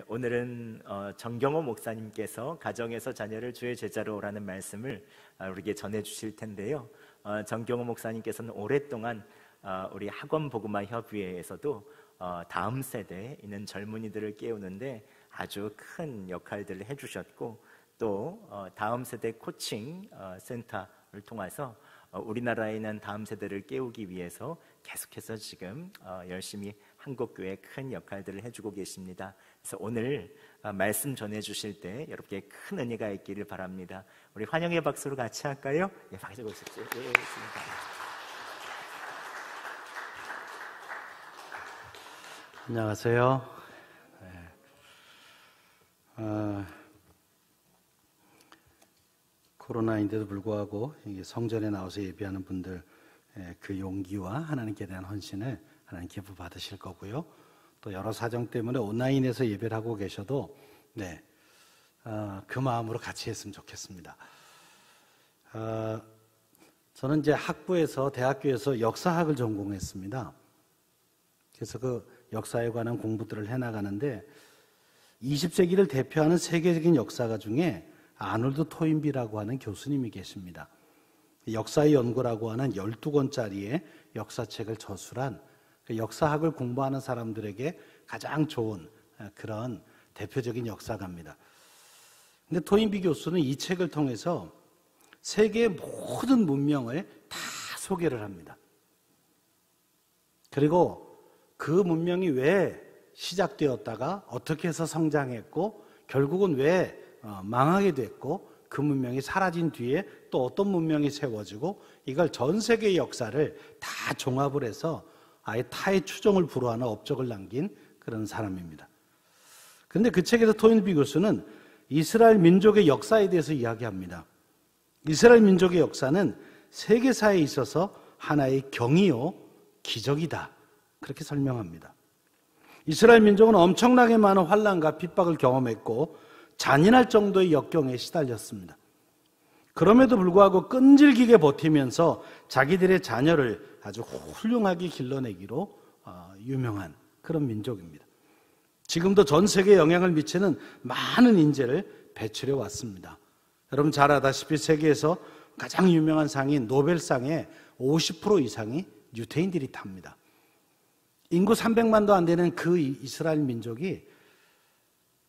오늘은 정경호 목사님께서 가정에서 자녀를 주의 제자로라는 말씀을 우리에게 전해 주실 텐데요. 정경호 목사님께서는 오랫동안 우리 학원 복음화 협의회에서도 다음 세대에 있는 젊은이들을 깨우는데 아주 큰 역할들을 해주셨고, 또 다음 세대 코칭 센터를 통해서 우리나라에 있는 다음 세대를 깨우기 위해서 계속해서 지금 열심히 한국교회에 큰 역할들을 해주고 계십니다. 그래서 오늘 말씀 전해주실 때 여러분께 큰 은혜가 있기를 바랍니다. 우리 환영의 박수로 같이 할까요? 예, 박수 보십시오. 예, 있습니다. 안녕하세요. 코로나인데도 불구하고 성전에 나와서 예배하는 분들, 그 용기와 하나님께 대한 헌신을 하나님께 받으실 거고요. 또 여러 사정 때문에 온라인에서 예배를 하고 계셔도 그 마음으로 같이 했으면 좋겠습니다. 저는 이제 학부에서 대학교에서 역사학을 전공했습니다. 그래서 그 역사에 관한 공부들을 해나가는데 20세기를 대표하는 세계적인 역사가 중에 아놀드 토인비라고 하는 교수님이 계십니다. 역사의 연구라고 하는 12권짜리의 역사책을 저술한 역사학을 공부하는 사람들에게 가장 좋은 그런 대표적인 역사가입니다. 근데 토인비 교수는 이 책을 통해서 세계의 모든 문명을 다 소개를 합니다. 그리고 그 문명이 왜 시작되었다가 어떻게 해서 성장했고 결국은 왜 망하게 됐고 그 문명이 사라진 뒤에 또 어떤 문명이 세워지고 이걸 전 세계의 역사를 다 종합을 해서 아예 타의 추종을 불허하는 업적을 남긴 그런 사람입니다. 그런데 그 책에서 토인비 교수는 이스라엘 민족의 역사에 대해서 이야기합니다. 이스라엘 민족의 역사는 세계사에 있어서 하나의 경이요 기적이다, 그렇게 설명합니다. 이스라엘 민족은 엄청나게 많은 환난과 핍박을 경험했고 잔인할 정도의 역경에 시달렸습니다. 그럼에도 불구하고 끈질기게 버티면서 자기들의 자녀를 아주 훌륭하게 길러내기로 유명한 그런 민족입니다. 지금도 전 세계에 영향을 미치는 많은 인재를 배출해 왔습니다. 여러분 잘 아다시피 세계에서 가장 유명한 상인 노벨상의 50% 이상이 유태인들이 탑니다. 인구 300만도 안 되는 그 이스라엘 민족이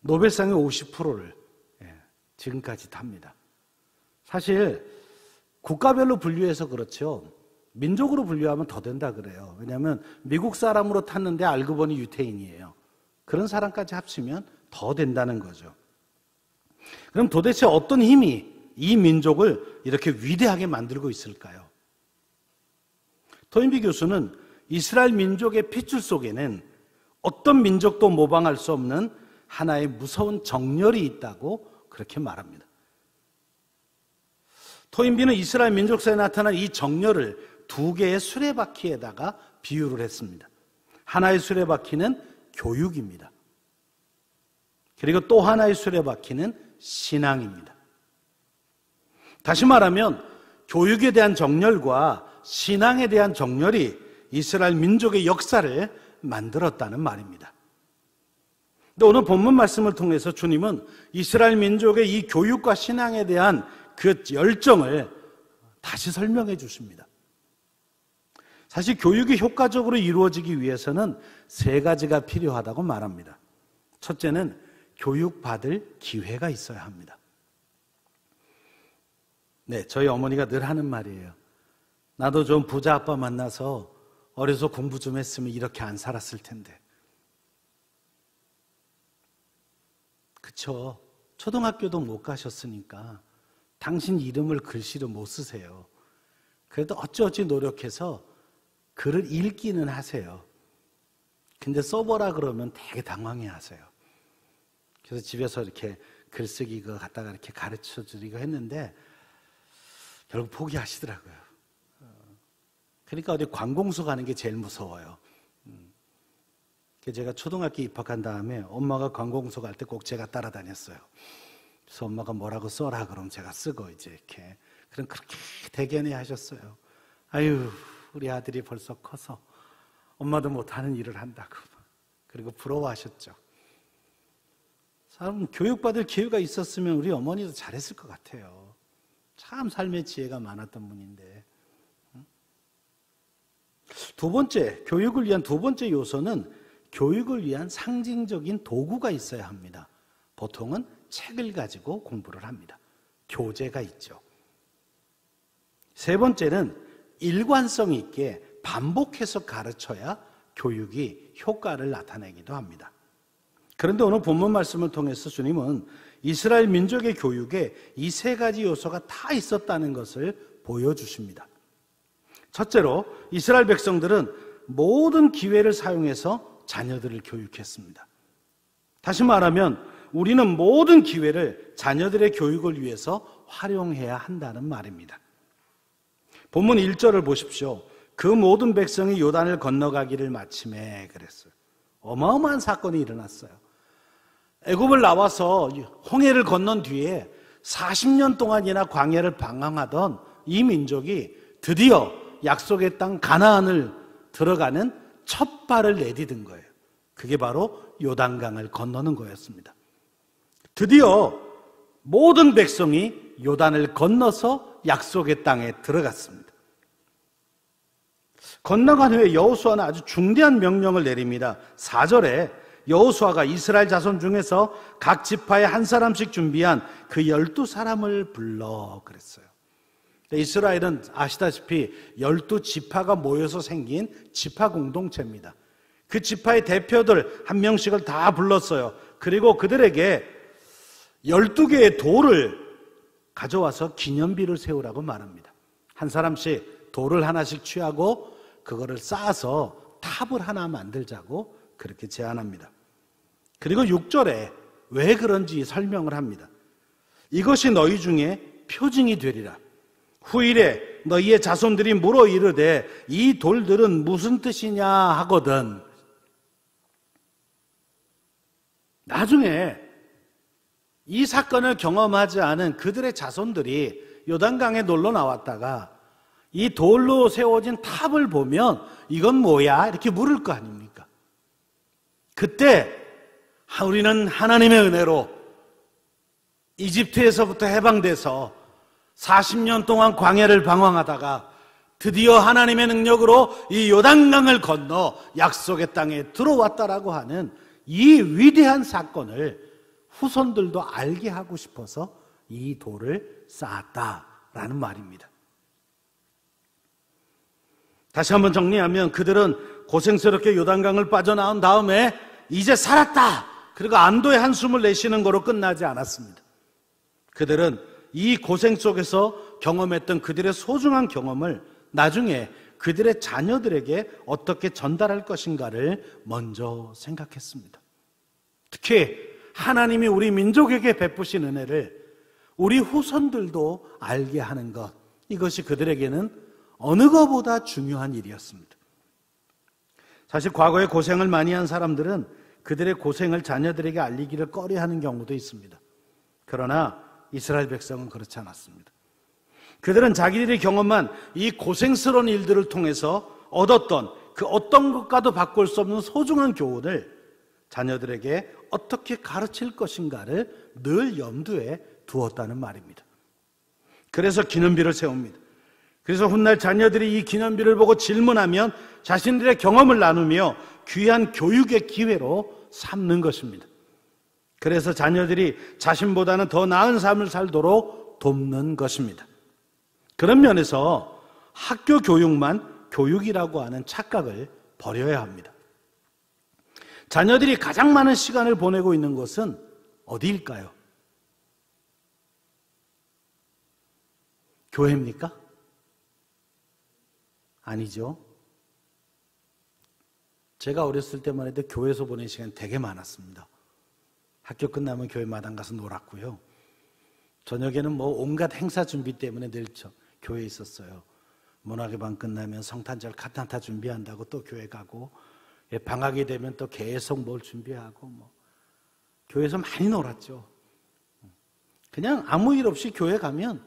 노벨상의 50%를 지금까지 탑니다. 사실 국가별로 분류해서 그렇죠. 민족으로 분류하면 더 된다 그래요. 왜냐하면 미국 사람으로 탔는데 알고 보니 유태인이에요. 그런 사람까지 합치면 더 된다는 거죠. 그럼 도대체 어떤 힘이 이 민족을 이렇게 위대하게 만들고 있을까요? 토인비 교수는 이스라엘 민족의 핏줄 속에는 어떤 민족도 모방할 수 없는 하나의 무서운 정열이 있다고 그렇게 말합니다. 토인비는 이스라엘 민족사에 나타난 이 정열을 두 개의 수레바퀴에다가 비유를 했습니다. 하나의 수레바퀴는 교육입니다. 그리고 또 하나의 수레바퀴는 신앙입니다. 다시 말하면 교육에 대한 정열과 신앙에 대한 정열이 이스라엘 민족의 역사를 만들었다는 말입니다. 근데 오늘 본문 말씀을 통해서 주님은 이스라엘 민족의 이 교육과 신앙에 대한 그 열정을 다시 설명해 주십니다. 사실 교육이 효과적으로 이루어지기 위해서는 세 가지가 필요하다고 말합니다. 첫째는 교육받을 기회가 있어야 합니다. 저희 어머니가 늘 하는 말이에요. 나도 좀 부자 아빠 만나서 어려서 공부 좀 했으면 이렇게 안 살았을 텐데. 그쵸? 초등학교도 못 가셨으니까 당신 이름을 글씨로 못 쓰세요. 그래도 어찌어찌 노력해서 글을 읽기는 하세요. 근데 써보라 그러면 되게 당황해 하세요. 그래서 집에서 이렇게 글쓰기 그거 갖다가 이렇게 가르쳐 드리고 했는데 결국 포기하시더라고요. 그러니까 어디 관공서 가는 게 제일 무서워요. 제가 초등학교 입학한 다음에 엄마가 관공서 갈 때 꼭 제가 따라다녔어요. 그래서 엄마가 뭐라고 써라 그러면 제가 쓰고 이제 이렇게. 그럼 그렇게 대견해 하셨어요. 아유, 우리 아들이 벌써 커서 엄마도 못하는 일을 한다고. 그리고 부러워하셨죠. 교육받을 기회가 있었으면 우리 어머니도 잘했을 것 같아요. 참 삶의 지혜가 많았던 분인데. 두 번째, 교육을 위한 두 번째 요소는 교육을 위한 상징적인 도구가 있어야 합니다. 보통은 책을 가지고 공부를 합니다. 교재가 있죠. 세 번째는 일관성 있게 반복해서 가르쳐야 교육이 효과를 나타내기도 합니다. 그런데 오늘 본문 말씀을 통해서 주님은 이스라엘 민족의 교육에 이 세 가지 요소가 다 있었다는 것을 보여주십니다. 첫째로 이스라엘 백성들은 모든 기회를 사용해서 자녀들을 교육했습니다. 다시 말하면 우리는 모든 기회를 자녀들의 교육을 위해서 활용해야 한다는 말입니다. 본문 1절을 보십시오. 그 모든 백성이 요단을 건너가기를 마침에 그랬어요. 어마어마한 사건이 일어났어요. 애굽을 나와서 홍해를 건넌 뒤에 40년 동안이나 광야를 방황하던 이 민족이 드디어 약속의 땅 가나안을 들어가는 첫 발을 내디딘 거예요. 그게 바로 요단강을 건너는 거였습니다. 드디어 모든 백성이 요단을 건너서 약속의 땅에 들어갔습니다. 건너간 후에 여호수아는 아주 중대한 명령을 내립니다. 4절에 여호수아가 이스라엘 자손 중에서 각 지파에 한 사람씩 준비한 그 12사람을 불러 그랬어요. 이스라엘은 아시다시피 12지파가 모여서 생긴 지파 공동체입니다. 그 지파의 대표들 한 명씩을 다 불렀어요. 그리고 그들에게 12개의 돌을 가져와서 기념비를 세우라고 말합니다. 한 사람씩 돌을 하나씩 취하고 그거를 쌓아서 탑을 하나 만들자고 그렇게 제안합니다. 그리고 6절에 왜 그런지 설명을 합니다. 이것이 너희 중에 표징이 되리라. 후일에 너희의 자손들이 물어 이르되 이 돌들은 무슨 뜻이냐 하거든. 나중에 이 사건을 경험하지 않은 그들의 자손들이 요단강에 놀러 나왔다가 이 돌로 세워진 탑을 보면 이건 뭐야? 이렇게 물을 거 아닙니까? 그때 우리는 하나님의 은혜로 이집트에서부터 해방돼서 40년 동안 광야를 방황하다가 드디어 하나님의 능력으로 이 요단강을 건너 약속의 땅에 들어왔다라고 하는 이 위대한 사건을 후손들도 알게 하고 싶어서 이 돌을 쌓았다라는 말입니다. 다시 한번 정리하면 그들은 고생스럽게 요단강을 빠져나온 다음에 이제 살았다! 그리고 안도의 한숨을 내쉬는 거로 끝나지 않았습니다. 그들은 이 고생 속에서 경험했던 그들의 소중한 경험을 나중에 그들의 자녀들에게 어떻게 전달할 것인가를 먼저 생각했습니다. 특히 하나님이 우리 민족에게 베푸신 은혜를 우리 후손들도 알게 하는 것, 이것이 그들에게는 어느 것보다 중요한 일이었습니다. 사실 과거에 고생을 많이 한 사람들은 그들의 고생을 자녀들에게 알리기를 꺼려하는 경우도 있습니다. 그러나 이스라엘 백성은 그렇지 않았습니다. 그들은 자기들이 경험한 이 고생스러운 일들을 통해서 얻었던 그 어떤 것과도 바꿀 수 없는 소중한 교훈을 자녀들에게 어떻게 가르칠 것인가를 늘 염두에 두었다는 말입니다. 그래서 기념비를 세웁니다. 그래서 훗날 자녀들이 이 기념비를 보고 질문하면 자신들의 경험을 나누며 귀한 교육의 기회로 삼는 것입니다. 그래서 자녀들이 자신보다는 더 나은 삶을 살도록 돕는 것입니다. 그런 면에서 학교 교육만 교육이라고 하는 착각을 버려야 합니다. 자녀들이 가장 많은 시간을 보내고 있는 곳은 어디일까요? 교회입니까? 아니죠. 제가 어렸을 때만 해도 교회에서 보낸 시간 되게 많았습니다. 학교 끝나면 교회 마당 가서 놀았고요. 저녁에는 온갖 행사 준비 때문에 늘 교회에 있었어요. 문학의 방 끝나면 성탄절 카탄타 준비한다고 또 교회 가고, 방학이 되면 또 계속 뭘 준비하고, 교회에서 많이 놀았죠. 그냥 아무 일 없이 교회 가면,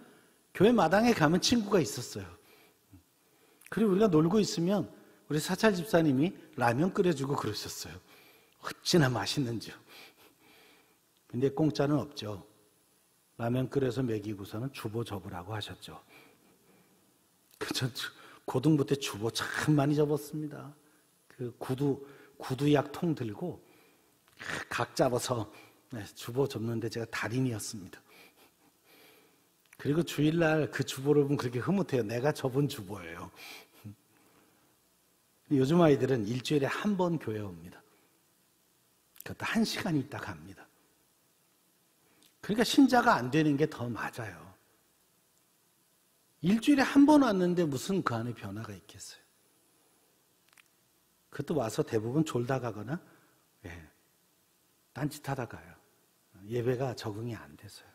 교회 마당에 가면 친구가 있었어요. 그리고 우리가 놀고 있으면 우리 사찰 집사님이 라면 끓여주고 그러셨어요. 어찌나 맛있는지요. 근데 공짜는 없죠. 라면 끓여서 먹이고서는 주보 접으라고 하셨죠. 전 고등부 때 주보 참 많이 접었습니다. 그 구두약 통 들고 각 잡아서 주보 접는데 제가 달인이었습니다. 그리고 주일날 그 주보를 보면 그렇게 흐뭇해요. 내가 접은 주보예요. 요즘 아이들은 일주일에 한 번 교회 옵니다. 그것도 1시간 있다 갑니다. 그러니까 신자가 안 되는 게 더 맞아요. 일주일에 한 번 왔는데 무슨 그 안에 변화가 있겠어요? 그것도 와서 대부분 졸다 가거나 딴짓하다 가요. 예배가 적응이 안 돼서요.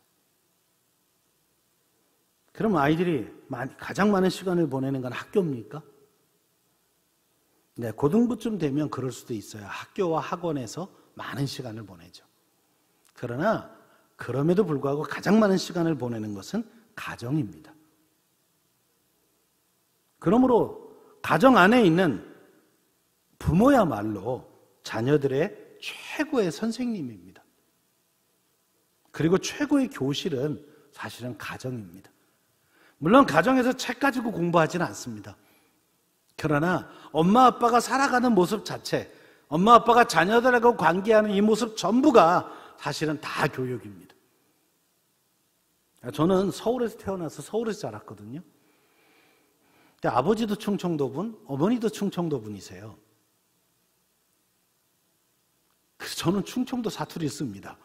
그럼 아이들이 가장 많은 시간을 보내는 건 학교입니까? 네, 고등부쯤 되면 그럴 수도 있어요. 학교와 학원에서 많은 시간을 보내죠. 그러나 그럼에도 불구하고 가장 많은 시간을 보내는 것은 가정입니다. 그러므로 가정 안에 있는 부모야말로 자녀들의 최고의 선생님입니다. 그리고 최고의 교실은 사실은 가정입니다. 물론 가정에서 책 가지고 공부하지는 않습니다. 그러나 엄마 아빠가 살아가는 모습 자체, 엄마 아빠가 자녀들하고 관계하는 이 모습 전부가 사실은 다 교육입니다. 저는 서울에서 태어나서 서울에서 자랐거든요. 근데 아버지도 충청도분, 어머니도 충청도분이세요. 그래서 저는 충청도 사투리 씁니다.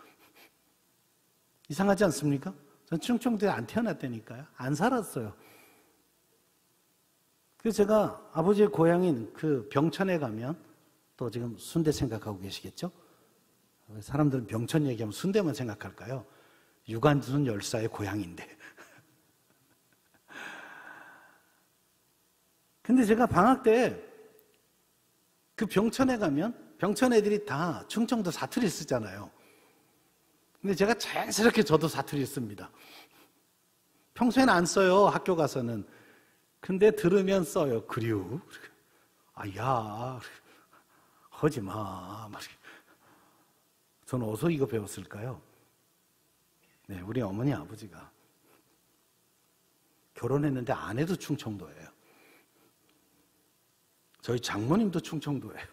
이상하지 않습니까? 전 충청도에 안 태어났다니까요. 안 살았어요. 그래서 제가 아버지의 고향인 그 병천에 가면 또 지금 순대 생각하고 계시겠죠? 사람들은 병천 얘기하면 순대만 생각할까요? 유관순 열사의 고향인데. 근데 제가 방학 때 그 병천에 가면 병천 애들이 다 충청도 사투리 쓰잖아요. 근데 제가 자연스럽게 저도 사투리 씁니다. 평소에는 안 써요, 학교 가서는. 근데 들으면 써요. 그리우. 야, 하지 마. 저는 어디서 이거 배웠을까요? 네, 우리 어머니 아버지가 결혼했는데 아내도 충청도예요. 저희 장모님도 충청도예요.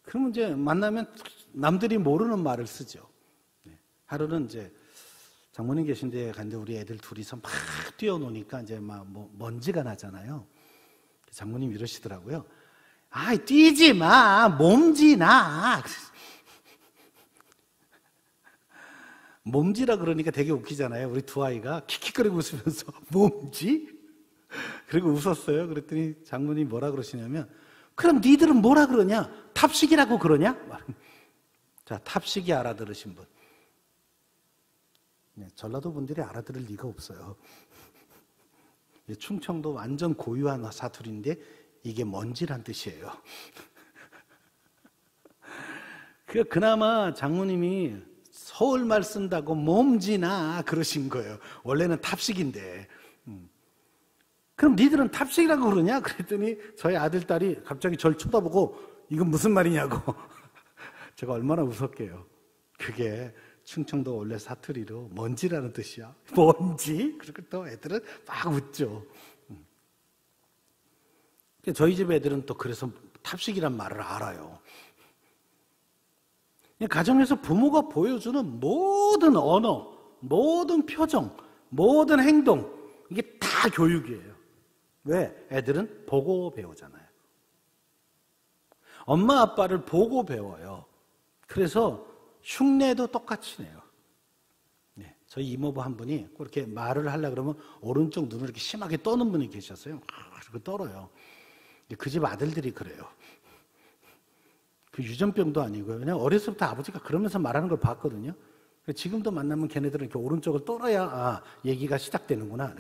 그러면 이제 만나면 남들이 모르는 말을 쓰죠. 네, 하루는 이제 장모님 계신 데 갔는데 우리 애들 둘이서 막 뛰어노니까 이제 막 먼지가 나잖아요. 장모님 이러시더라고요. 아이, 뛰지 마. 몸지나. 몸지라 그러니까 되게 웃기잖아요. 우리 두 아이가 킥킥거리고 웃으면서 몸지? 그리고 웃었어요. 그랬더니 장모님이 뭐라 그러시냐면, 그럼 니들은 뭐라 그러냐? 탑식이라고 그러냐? 자, 탑식이 알아들으신 분. 네, 전라도 분들이 알아들을 리가 없어요. 충청도 완전 고유한 사투리인데 이게 먼지란 뜻이에요. 그나마 장모님이 서울말 쓴다고 몸지나 그러신 거예요. 원래는 탑식인데. 그럼 니들은 탑식이라고 그러냐? 그랬더니 저희 아들, 딸이 갑자기 저를 쳐다보고 이건 무슨 말이냐고. 제가 얼마나 웃었게요. 그게 충청도 원래 사투리로 먼지라는 뜻이야. 먼지? 그리고 또 애들은 막 웃죠. 저희 집 애들은 또 그래서 탑식이란 말을 알아요. 가정에서 부모가 보여주는 모든 언어, 모든 표정, 모든 행동, 이게 다 교육이에요. 왜? 애들은 보고 배우잖아요. 엄마 아빠를 보고 배워요. 그래서 흉내도 똑같이 내요. 네, 저희 이모부 한 분이 그렇게 말을 하려고 그러면 오른쪽 눈을 이렇게 심하게 떠는 분이 계셨어요. 그리고 떨어요. 그 집 아들들이 그래요. 그 유전병도 아니고요. 그냥 어렸을 때 아버지가 그러면서 말하는 걸 봤거든요. 지금도 만나면 걔네들은 이렇게 오른쪽을 떨어야 얘기가 시작되는구나.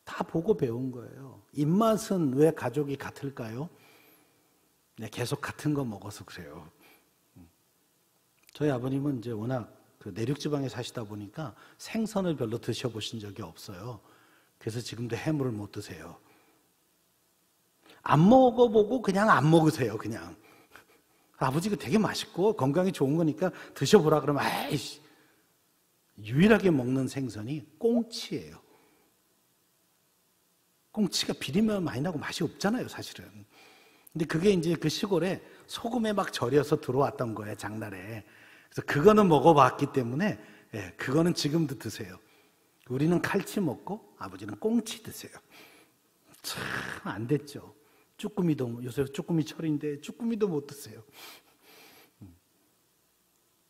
다 보고 배운 거예요. 입맛은 왜 가족이 같을까요? 네, 계속 같은 거 먹어서 그래요. 저희 아버님은 이제 워낙 그 내륙지방에 사시다 보니까 생선을 별로 드셔보신 적이 없어요. 그래서 지금도 해물을 못 드세요. 안 먹어보고 그냥 안 먹으세요, 그냥. 아버지가 되게 맛있고 건강에 좋은 거니까 드셔보라 그러면 아이씨, 유일하게 먹는 생선이 꽁치예요. 꽁치가 비리면 많이 나고 맛이 없잖아요, 사실은. 근데 그게 이제 그 시골에 소금에 막 절여서 들어왔던 거예요, 장날에. 그래서 그거는 먹어봤기 때문에, 예, 그거는 지금도 드세요. 우리는 칼치 먹고 아버지는 꽁치 드세요. 참 안 됐죠. 쭈꾸미도, 요새 쭈꾸미 철인데 쭈꾸미도 못 드세요.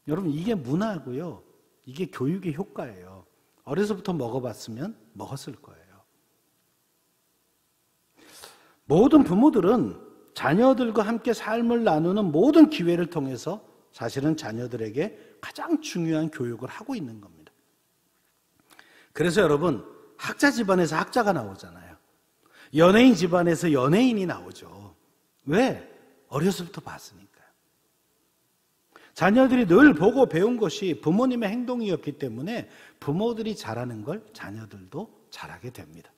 여러분, 이게 문화고요. 이게 교육의 효과예요. 어려서부터 먹어봤으면 먹었을 거예요. 모든 부모들은 자녀들과 함께 삶을 나누는 모든 기회를 통해서 사실은 자녀들에게 가장 중요한 교육을 하고 있는 겁니다. 그래서 여러분, 학자 집안에서 학자가 나오잖아요. 연예인 집안에서 연예인이 나오죠. 왜? 어려서부터 봤으니까요. 자녀들이 늘 보고 배운 것이 부모님의 행동이었기 때문에 부모들이 잘하는 걸 자녀들도 잘하게 됩니다.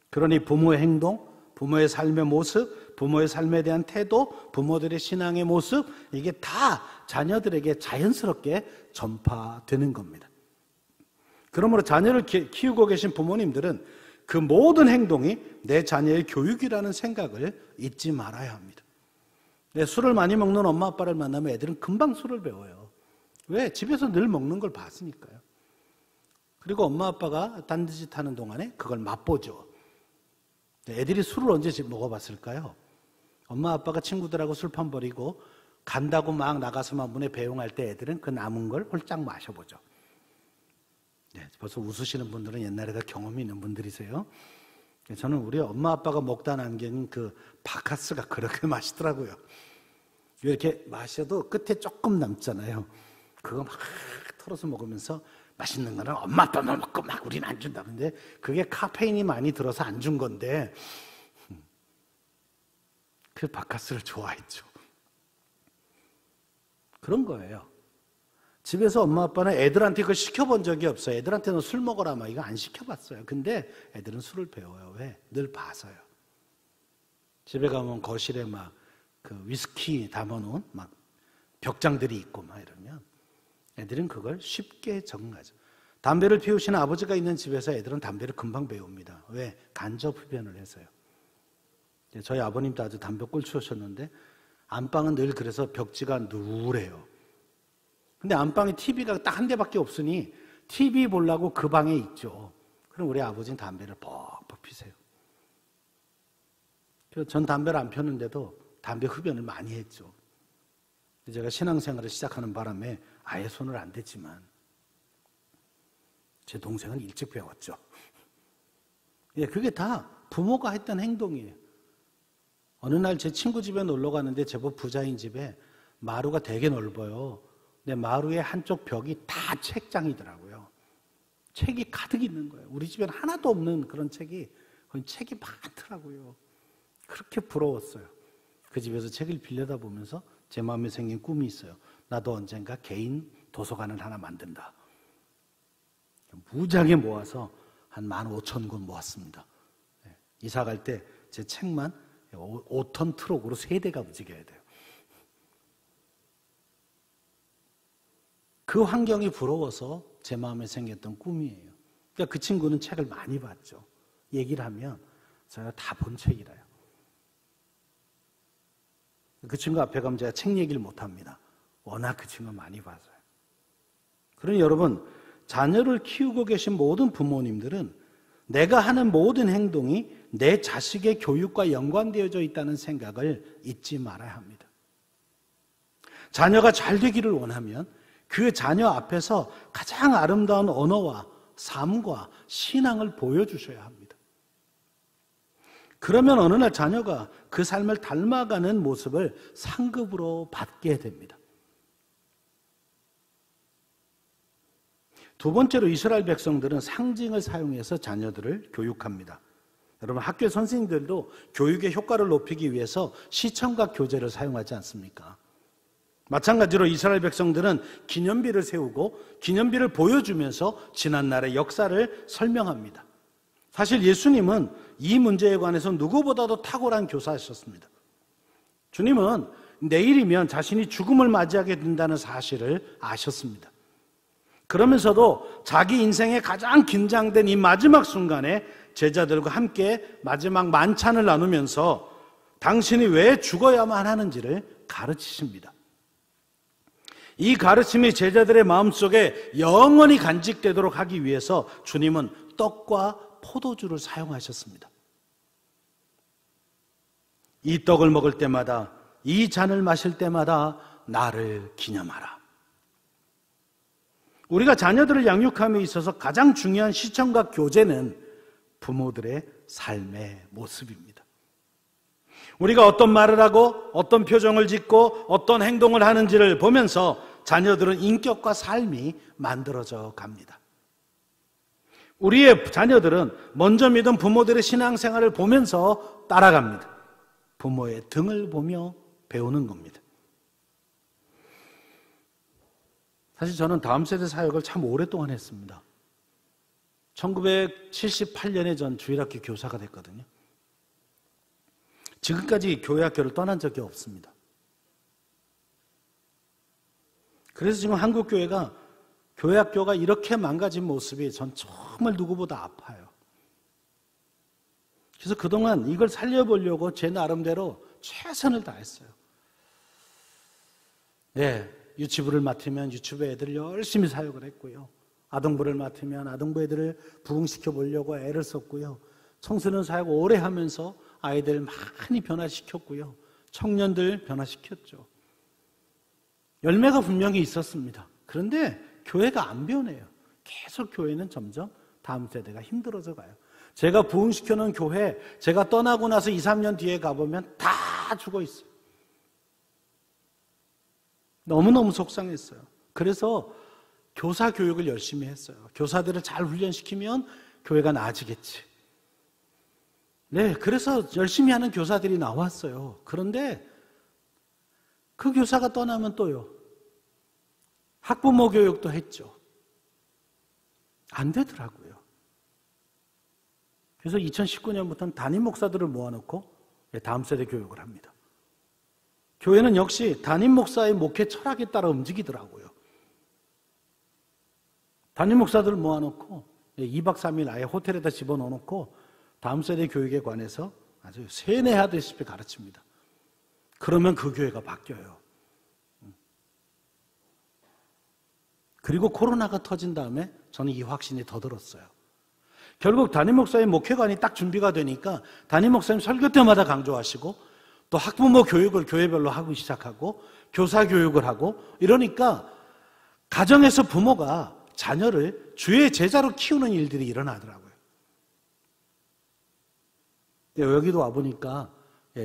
그러니 부모의 행동, 부모의 삶의 모습, 부모의 삶에 대한 태도, 부모들의 신앙의 모습, 이게 다 자녀들에게 자연스럽게 전파되는 겁니다. 그러므로 자녀를 키우고 계신 부모님들은 그 모든 행동이 내 자녀의 교육이라는 생각을 잊지 말아야 합니다. 술을 많이 먹는 엄마 아빠를 만나면 애들은 금방 술을 배워요. 왜? 집에서 늘 먹는 걸 봤으니까요. 그리고 엄마 아빠가 딴짓 하는 동안에 그걸 맛보죠. 애들이 술을 언제 먹어봤을까요? 엄마 아빠가 친구들하고 술판 버리고 간다고 막 나가서만 문에 배웅할 때 애들은 그 남은 걸 홀짝 마셔보죠. 네, 벌써 웃으시는 분들은 옛날에 다 경험이 있는 분들이세요. 저는 우리 엄마 아빠가 먹다 남긴 그 바카스가 그렇게 맛있더라고요. 이렇게 마셔도 끝에 조금 남잖아요. 그거 막 털어서 먹으면서 맛있는 거는 엄마 아빠만 먹고 막 우리는 안 준다. 근데 그게 카페인이 많이 들어서 안 준 건데 그 바카스를 좋아했죠. 그런 거예요. 집에서 엄마 아빠는 애들한테 그걸 시켜본 적이 없어요. 애들한테는 술 먹어라 막 이거 안 시켜봤어요. 근데 애들은 술을 배워요. 왜? 늘 봐서요. 집에 가면 거실에 막 그 위스키 담아놓은 막 벽장들이 있고 막 이러면 애들은 그걸 쉽게 적응하죠. 담배를 피우시는 아버지가 있는 집에서 애들은 담배를 금방 배웁니다. 왜? 간접 흡연을 해서요. 저희 아버님도 아주 담배 꼴추셨는데 안방은 늘 그래서 벽지가 누래요. 근데 안방에 TV가 딱 한 대밖에 없으니 TV 보려고 그 방에 있죠. 그럼 우리 아버지는 담배를 퍽퍽 피세요. 그래서 전 담배를 안 폈는데도 담배 흡연을 많이 했죠. 제가 신앙생활을 시작하는 바람에 아예 손을 안 댔지만 제 동생은 일찍 배웠죠. 예, 그게 다 부모가 했던 행동이에요. 어느 날 제 친구 집에 놀러 가는데 제법 부자인 집에 마루가 되게 넓어요. 근데 마루의 한쪽 벽이 다 책장이더라고요. 책이 가득 있는 거예요. 우리 집에는 하나도 없는 그런 책이 많더라고요. 그렇게 부러웠어요. 그 집에서 책을 빌려다 보면서 제 마음에 생긴 꿈이 있어요. 나도 언젠가 개인 도서관을 하나 만든다. 무지하게 모아서 한 15,000권 모았습니다. 이사 갈 때 제 책만 5톤 트럭으로 3대가 움직여야 돼요. 그 환경이 부러워서 제 마음에 생겼던 꿈이에요. 그러니까 그 친구는 책을 많이 봤죠. 얘기를 하면 제가 다 본 책이라요. 그 친구 앞에 가면 제가 책 얘기를 못합니다. 워낙 그 친구가 많이 봐서요. 그러니 여러분, 자녀를 키우고 계신 모든 부모님들은 내가 하는 모든 행동이 내 자식의 교육과 연관되어져 있다는 생각을 잊지 말아야 합니다. 자녀가 잘 되기를 원하면 그 자녀 앞에서 가장 아름다운 언어와 삶과 신앙을 보여주셔야 합니다. 그러면 어느 날 자녀가 그 삶을 닮아가는 모습을 상급으로 받게 됩니다. 두 번째로 이스라엘 백성들은 상징을 사용해서 자녀들을 교육합니다. 여러분, 학교 선생님들도 교육의 효과를 높이기 위해서 시청각 교재를 사용하지 않습니까? 마찬가지로 이스라엘 백성들은 기념비를 세우고 기념비를 보여주면서 지난날의 역사를 설명합니다. 사실 예수님은 이 문제에 관해서 누구보다도 탁월한 교사하셨습니다. 주님은 내일이면 자신이 죽음을 맞이하게 된다는 사실을 아셨습니다. 그러면서도 자기 인생의 가장 긴장된 이 마지막 순간에 제자들과 함께 마지막 만찬을 나누면서 당신이 왜 죽어야만 하는지를 가르치십니다. 이 가르침이 제자들의 마음속에 영원히 간직되도록 하기 위해서 주님은 떡과 포도주를 사용하셨습니다. 이 떡을 먹을 때마다, 이 잔을 마실 때마다 나를 기념하라. 우리가 자녀들을 양육함에 있어서 가장 중요한 시청과 교재는 부모들의 삶의 모습입니다. 우리가 어떤 말을 하고 어떤 표정을 짓고 어떤 행동을 하는지를 보면서 자녀들은 인격과 삶이 만들어져 갑니다. 우리의 자녀들은 먼저 믿은 부모들의 신앙생활을 보면서 따라갑니다. 부모의 등을 보며 배우는 겁니다. 사실 저는 다음 세대 사역을 참 오랫동안 했습니다. 1978년에 전 주일학교 교사가 됐거든요. 지금까지 교회학교를 떠난 적이 없습니다. 그래서 지금 한국교회가 교회학교가 이렇게 망가진 모습이 전 정말 누구보다 아파요. 그래서 그동안 이걸 살려보려고 제 나름대로 최선을 다했어요. 네, 유치부를 맡으면 유치부 애들을 열심히 사역을 했고요. 아동부를 맡으면 아동부 애들을 부흥시켜 보려고 애를 썼고요. 청소년 사역 오래 하면서 아이들 많이 변화시켰고요. 청년들 변화시켰죠. 열매가 분명히 있었습니다. 그런데 교회가 안 변해요. 계속 교회는 점점 다음 세대가 힘들어져 가요. 제가 부흥시켜놓은 교회, 제가 떠나고 나서 2, 3년 뒤에 가보면 다 죽어 있어요. 너무너무 속상했어요. 그래서 교사 교육을 열심히 했어요. 교사들을 잘 훈련시키면 교회가 나아지겠지. 네, 그래서 열심히 하는 교사들이 나왔어요. 그런데 그 교사가 떠나면 또요. 학부모 교육도 했죠. 안 되더라고요. 그래서 2019년부터는 담임 목사들을 모아놓고 다음 세대 교육을 합니다. 교회는 역시 담임 목사의 목회 철학에 따라 움직이더라고요. 담임 목사들을 모아놓고 2박 3일 아예 호텔에다 집어넣어놓고 다음 세대 교육에 관해서 아주 세뇌하듯이 가르칩니다. 그러면 그 교회가 바뀌어요. 그리고 코로나가 터진 다음에 저는 이 확신이 더 들었어요. 결국 담임 목사의 목회관이 딱 준비가 되니까 담임 목사님 설교 때마다 강조하시고 또 학부모 교육을 교회별로 하고 시작하고 교사 교육을 하고 이러니까 가정에서 부모가 자녀를 주의 제자로 키우는 일들이 일어나더라고요. 여기도 와보니까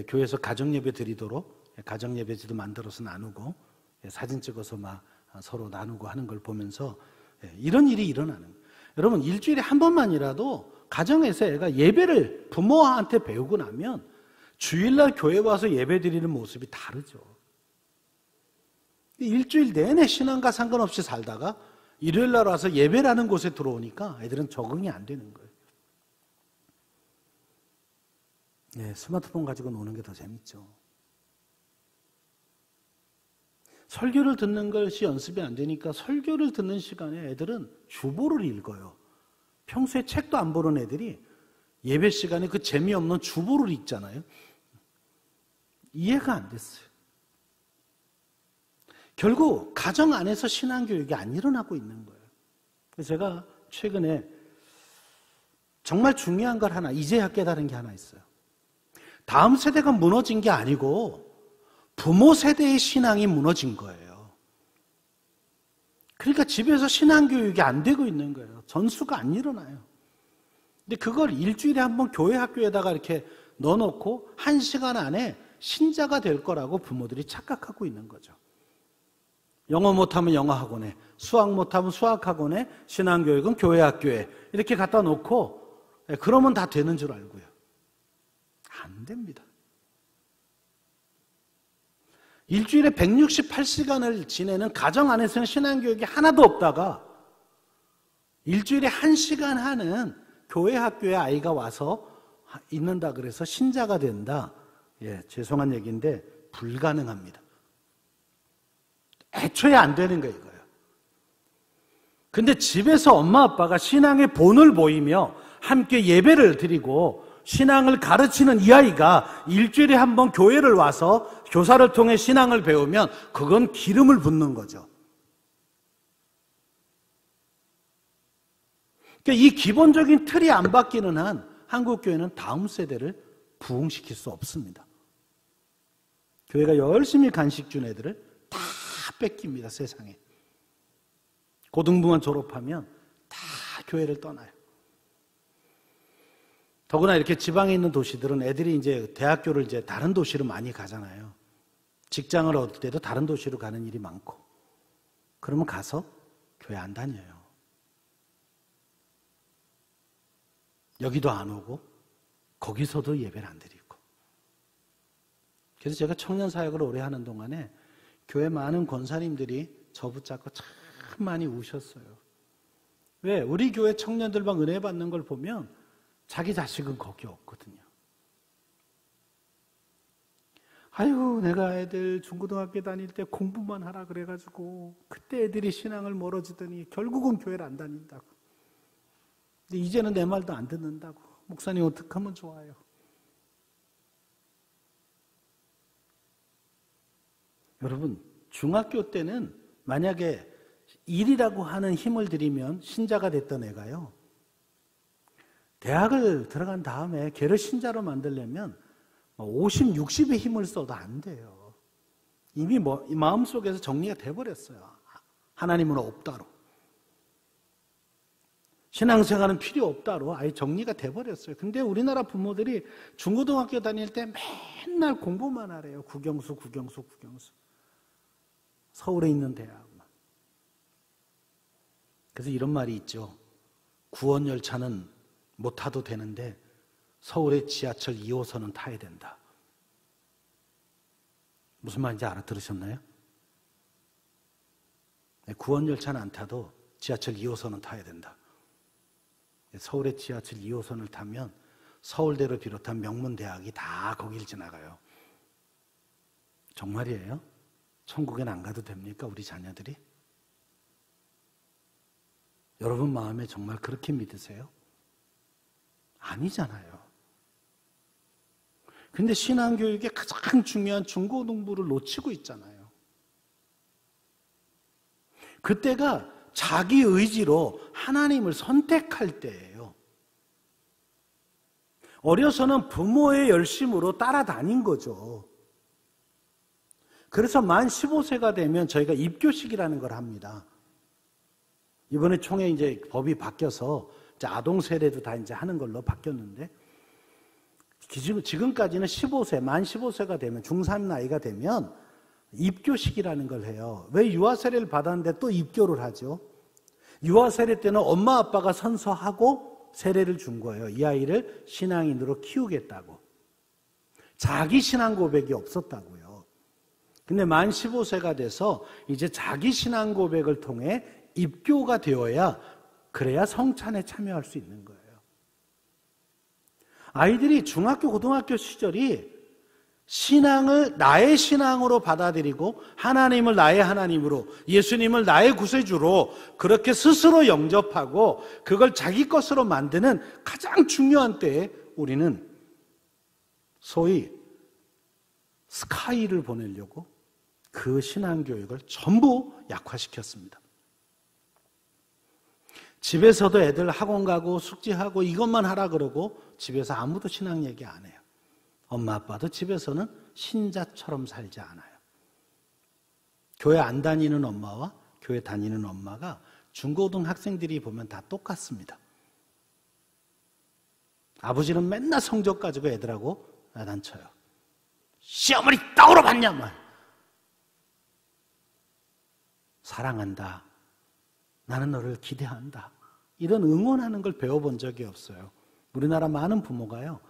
교회에서 가정예배 드리도록 가정예배지도 만들어서 나누고 사진 찍어서 막 서로 나누고 하는 걸 보면서 이런 일이 일어나는 거예요. 여러분 일주일에 한 번만이라도 가정에서 애가 예배를 부모한테 배우고 나면 주일날 교회 와서 예배 드리는 모습이 다르죠. 일주일 내내 신앙과 상관없이 살다가 일요일날 와서 예배라는 곳에 들어오니까 애들은 적응이 안 되는 거예요. 스마트폰 가지고 노는 게 더 재밌죠. 설교를 듣는 것이 연습이 안 되니까 설교를 듣는 시간에 애들은 주보를 읽어요. 평소에 책도 안 보는 애들이 예배 시간에 그 재미없는 주보를 읽잖아요. 이해가 안 됐어요. 결국 가정 안에서 신앙교육이 안 일어나고 있는 거예요. 그래서 제가 최근에 정말 중요한 걸 하나, 이제야 깨달은 게 하나 있어요. 다음 세대가 무너진 게 아니고 부모 세대의 신앙이 무너진 거예요. 그러니까 집에서 신앙교육이 안 되고 있는 거예요. 전수가 안 일어나요. 근데 그걸 일주일에 한 번 교회 학교에다가 이렇게 넣어놓고 1시간 안에 신자가 될 거라고 부모들이 착각하고 있는 거죠. 영어 못하면 영어 학원에, 수학 못하면 수학 학원에, 신앙교육은 교회 학교에 이렇게 갖다 놓고 그러면 다 되는 줄 알고요. 안 됩니다. 일주일에 168시간을 지내는 가정 안에서는 신앙교육이 하나도 없다가 일주일에 1시간 하는 교회 학교에 아이가 와서 있는다 그래서 신자가 된다. 죄송한 얘기인데 불가능합니다. 애초에 안 되는 거예요, 이거요. 근데 집에서 엄마 아빠가 신앙의 본을 보이며 함께 예배를 드리고 신앙을 가르치는 이 아이가 일주일에 한 번 교회를 와서 교사를 통해 신앙을 배우면 그건 기름을 붓는 거죠. 그러니까 이 기본적인 틀이 안 바뀌는 한 한국교회는 다음 세대를 부흥시킬 수 없습니다. 교회가 열심히 간식 준 애들을 다 뺏깁니다, 세상에. 고등부만 졸업하면 다 교회를 떠나요. 더구나 이렇게 지방에 있는 도시들은 애들이 이제 대학교를 이제 다른 도시로 많이 가잖아요. 직장을 얻을 때도 다른 도시로 가는 일이 많고. 그러면 가서 교회 안 다녀요. 여기도 안 오고 거기서도 예배를 안 드리고. 그래서 제가 청년 사역을 오래 하는 동안에 교회 많은 권사님들이 저 붙잡고 참 많이 우셨어요. 왜? 우리 교회 청년들 막 은혜 받는 걸 보면 자기 자식은 거기 없거든요. 아유, 내가 애들 중고등학교 다닐 때 공부만 하라 그래가지고 그때 애들이 신앙을 멀어지더니 결국은 교회를 안 다닌다고. 근데 이제는 내 말도 안 듣는다고. 목사님 어떻게 하면 좋아요? 여러분, 중학교 때는 만약에 일이라고 하는 힘을 들이면 신자가 됐던 애가요, 대학을 들어간 다음에 걔를 신자로 만들려면 50, 60의 힘을 써도 안 돼요. 이미 마음속에서 정리가 돼버렸어요. 하나님은 없다로. 신앙생활은 필요 없다로 아예 정리가 돼버렸어요. 근데 우리나라 부모들이 중고등학교 다닐 때 맨날 공부만 하래요. 국영수. 서울에 있는 대학만. 그래서 이런 말이 있죠. 구원열차는 못 타도 되는데 서울의 지하철 2호선은 타야 된다. 무슨 말인지 알아들으셨나요? 구원열차는 안 타도 지하철 2호선은 타야 된다. 서울의 지하철 2호선을 타면 서울대를 비롯한 명문대학이 다 거길 지나가요. 정말이에요? 천국엔 안 가도 됩니까? 우리 자녀들이? 여러분 마음에 정말 그렇게 믿으세요? 아니잖아요. 근데 신앙교육의 가장 중요한 중고등부를 놓치고 있잖아요. 그때가 자기 의지로 하나님을 선택할 때예요. 어려서는 부모의 열심으로 따라다닌 거죠. 그래서 만 15세가 되면 저희가 입교식이라는 걸 합니다. 이번에 총회 이제 법이 바뀌어서 이제 아동 세례도 다 이제 하는 걸로 바뀌었는데, 지금까지는 15세, 만 15세가 되면, 중3 나이가 되면 입교식이라는 걸 해요. 왜 유아 세례를 받았는데 또 입교를 하죠? 유아 세례 때는 엄마 아빠가 선서하고 세례를 준 거예요. 이 아이를 신앙인으로 키우겠다고. 자기 신앙 고백이 없었다고요. 근데 만 15세가 돼서 이제 자기 신앙 고백을 통해 입교가 되어야, 그래야 성찬에 참여할 수 있는 거예요. 아이들이 중학교, 고등학교 시절이 신앙을 나의 신앙으로 받아들이고 하나님을 나의 하나님으로, 예수님을 나의 구세주로 그렇게 스스로 영접하고 그걸 자기 것으로 만드는 가장 중요한 때에 우리는 소위 스카이를 보내려고 그 신앙교육을 전부 약화시켰습니다. 집에서도 애들 학원 가고 숙제하고 이것만 하라 그러고 집에서 아무도 신앙 얘기 안 해요. 엄마 아빠도 집에서는 신자처럼 살지 않아요. 교회 안 다니는 엄마와 교회 다니는 엄마가 중고등 학생들이 보면 다 똑같습니다. 아버지는 맨날 성적 가지고 애들하고 야단쳐요. 시어머니 떡으로 봤냐 말. 사랑한다. 나는 너를 기대한다. 이런 응원하는 걸 배워본 적이 없어요. 우리나라 많은 부모가요,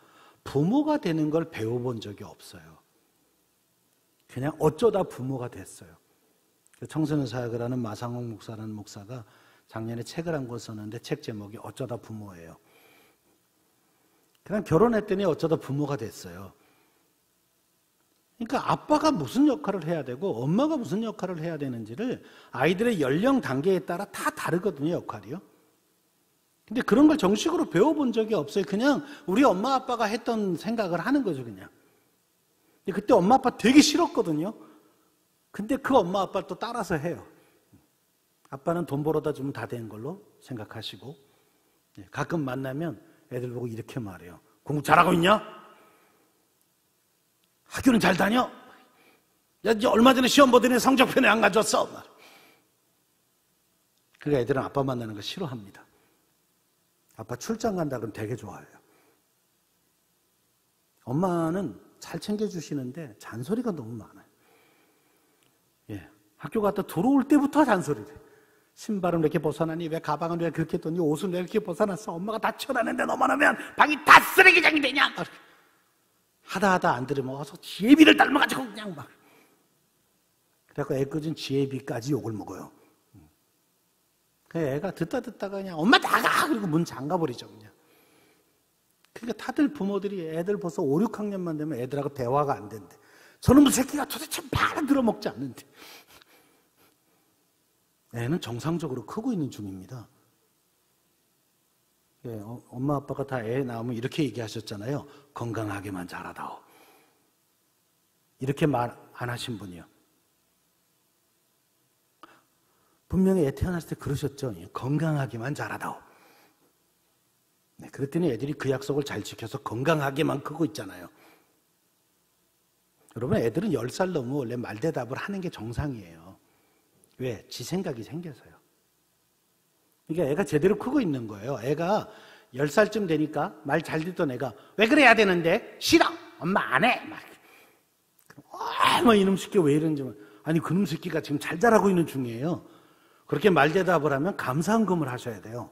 부모가 되는 걸 배워본 적이 없어요. 그냥 어쩌다 부모가 됐어요. 청소년 사역을 하는 마상홍 목사라는 목사가 작년에 책을 한 권 썼는데 책 제목이 어쩌다 부모예요. 그냥 결혼했더니 어쩌다 부모가 됐어요. 그러니까 아빠가 무슨 역할을 해야 되고 엄마가 무슨 역할을 해야 되는지를 아이들의 연령 단계에 따라 다 다르거든요, 역할이요. 근데 그런 걸 정식으로 배워본 적이 없어요. 그냥 우리 엄마 아빠가 했던 생각을 하는 거죠, 그냥. 근데 그때 엄마 아빠 되게 싫었거든요. 근데 그 엄마 아빠를 또 따라서 해요. 아빠는 돈 벌어다 주면 다 된 걸로 생각하시고, 가끔 만나면 애들 보고 이렇게 말해요. 공부 잘하고 있냐? 학교는 잘 다녀? 야, 이제 얼마 전에 시험 보더니 성적표는 안 가져왔어. 그러니까 애들은 아빠 만나는 거 싫어합니다. 아빠 출장 간다 그러면 되게 좋아해요. 엄마는 잘 챙겨주시는데 잔소리가 너무 많아요. 예, 학교 갔다 들어올 때부터 잔소리를 해요. 신발은 왜 이렇게 벗어나니? 왜 가방은 왜 그렇게 떴니? 옷은 왜 이렇게 벗어났어? 엄마가 다 치워놨는데 너만 하면 방이 다 쓰레기장이 되냐? 하다 안 들으면 어서 지혜비를 닮아가지고 그냥 막. 그래갖고 애꿎은 지혜비까지 욕을 먹어요. 애가 듣다가 그냥 엄마 나가! 그리고 문 잠가버리죠, 그냥. 그러니까 다들 부모들이 애들 벌써 5, 6학년만 되면 애들하고 대화가 안 된대. 저놈의 새끼가 도대체 말을 들어먹지 않는데. 애는 정상적으로 크고 있는 중입니다. 예, 엄마 아빠가 다 애 낳으면 이렇게 얘기하셨잖아요. 건강하게만 자라다오. 이렇게 말 안 하신 분이요. 분명히 애 태어났을 때 그러셨죠. 건강하게만 자라다오. 네, 그랬더니 애들이 그 약속을 잘 지켜서 건강하게만 크고 있잖아요. 여러분, 애들은 10살 넘으면 원래 말대답을 하는 게 정상이에요. 왜? 지 생각이 생겨서요. 그러니까 애가 제대로 크고 있는 거예요. 애가 10살쯤 되니까 말 잘 듣던 애가 왜 그래야 되는데? 싫어! 엄마 안 해! 뭐 이놈 새끼 왜 이러는지. 아니, 그놈 새끼가 지금 잘 자라고 있는 중이에요. 그렇게 말대답을 하면 감사한금을 하셔야 돼요.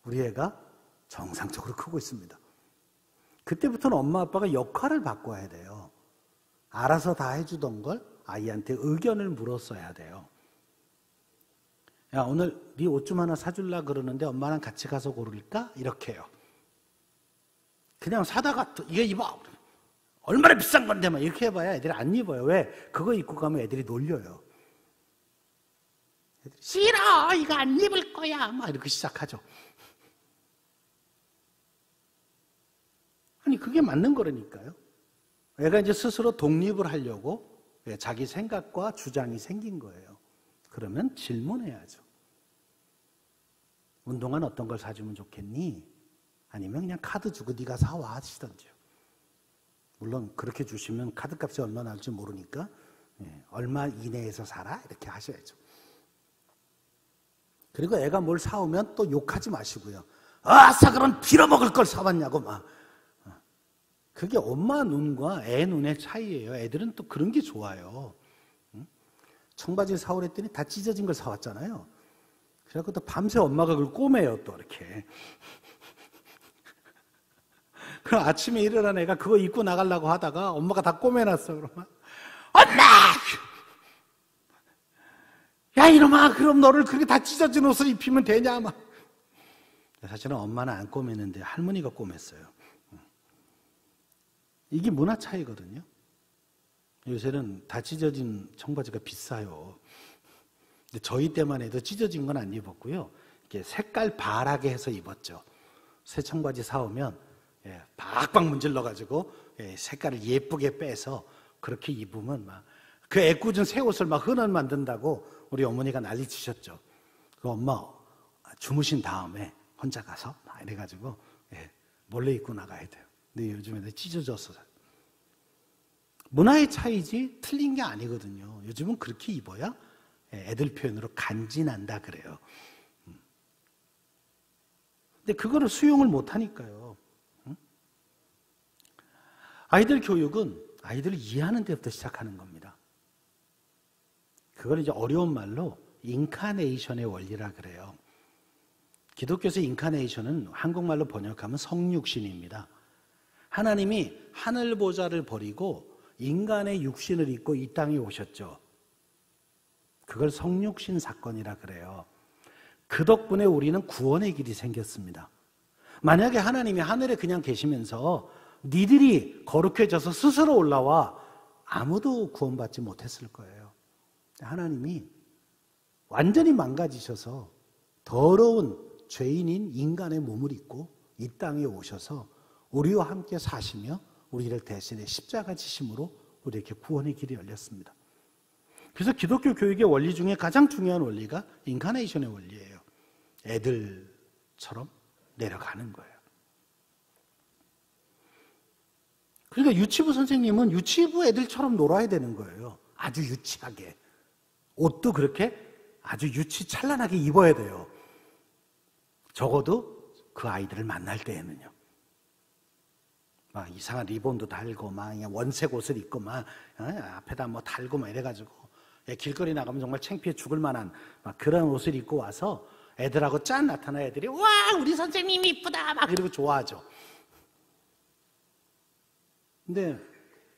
우리 애가 정상적으로 크고 있습니다. 그때부터는 엄마 아빠가 역할을 바꿔야 돼요. 알아서 다 해주던 걸 아이한테 의견을 물었어야 돼요. 야, 오늘 네 옷 좀 하나 사줄라 그러는데 엄마랑 같이 가서 고를까? 이렇게 해요. 그냥 사다가 이거 입어. 얼마나 비싼 건데 막 이렇게 해봐야 애들이 안 입어요. 왜? 그거 입고 가면 애들이 놀려요. 애들이 싫어, 이거 안 입을 거야 막 이렇게 시작하죠. 아니, 그게 맞는 거라니까요. 애가 이제 스스로 독립을 하려고 자기 생각과 주장이 생긴 거예요. 그러면 질문해야죠. 운동화는 어떤 걸 사주면 좋겠니? 아니면 그냥 카드 주고 네가 사와 하시던지요. 물론 그렇게 주시면 카드값이 얼마나 나올지 모르니까 얼마 이내에서 사라 이렇게 하셔야죠. 그리고 애가 뭘 사오면 또 욕하지 마시고요. 아싸 그런 빌어먹을 걸 사왔냐고 막. 그게 엄마 눈과 애 눈의 차이예요. 애들은 또 그런 게 좋아요. 청바지 사오랬더니 다 찢어진 걸 사왔잖아요. 그래갖고 또 밤새 엄마가 그걸 꼬매요, 또 이렇게. 그럼 아침에 일어난 애가 그거 입고 나가려고 하다가 엄마가 다 꼬매놨어, 그러면. 엄마! 야, 이놈아, 그럼 너를 그렇게 다 찢어진 옷을 입히면 되냐, 막. 사실은 엄마는 안 꼬매는데 할머니가 꼬맸어요. 이게 문화 차이거든요. 요새는 다 찢어진 청바지가 비싸요. 근데 저희 때만 해도 찢어진 건 안 입었고요. 이렇게 색깔 바라게 해서 입었죠. 새 청바지 사오면 박박 문질러가지고 색깔을 예쁘게 빼서 그렇게 입으면 막 그 애꿎은 새 옷을 막 흔한 만든다고 우리 어머니가 난리 치셨죠. 그 엄마 주무신 다음에 혼자 가서 막 이래가지고 몰래 입고 나가야 돼요. 근데 요즘에는 찢어져서. 문화의 차이지 틀린 게 아니거든요. 요즘은 그렇게 입어야 애들 표현으로 간지난다 그래요. 근데 그거를 수용을 못하니까요. 아이들 교육은 아이들을 이해하는 데부터 시작하는 겁니다. 그걸 이제 어려운 말로 인카네이션의 원리라 그래요. 기독교에서 인카네이션은 한국말로 번역하면 성육신입니다. 하나님이 하늘 보좌를 버리고 인간의 육신을 입고 이 땅에 오셨죠. 그걸 성육신 사건이라 그래요. 그 덕분에 우리는 구원의 길이 생겼습니다. 만약에 하나님이 하늘에 그냥 계시면서 니들이 거룩해져서 스스로 올라와 아무도 구원받지 못했을 거예요. 하나님이 완전히 망가지셔서 더러운 죄인인 인간의 몸을 입고 이 땅에 오셔서 우리와 함께 사시며 우리를 대신에 십자가 지심으로 우리에게 구원의 길이 열렸습니다. 그래서 기독교 교육의 원리 중에 가장 중요한 원리가 인카네이션의 원리예요. 애들처럼 내려가는 거예요. 그러니까 유치부 선생님은 유치부 애들처럼 놀아야 되는 거예요. 아주 유치하게. 옷도 그렇게 아주 유치찬란하게 입어야 돼요. 적어도 그 아이들을 만날 때에는요. 막 이상한 리본도 달고 막 원색 옷을 입고 막 앞에다 뭐 달고 막 이래가지고 길거리 나가면 정말 창피해 죽을 만한 막 그런 옷을 입고 와서 애들하고 짠 나타나 애들이 와 우리 선생님이 이쁘다 막 이러고 좋아하죠. 근데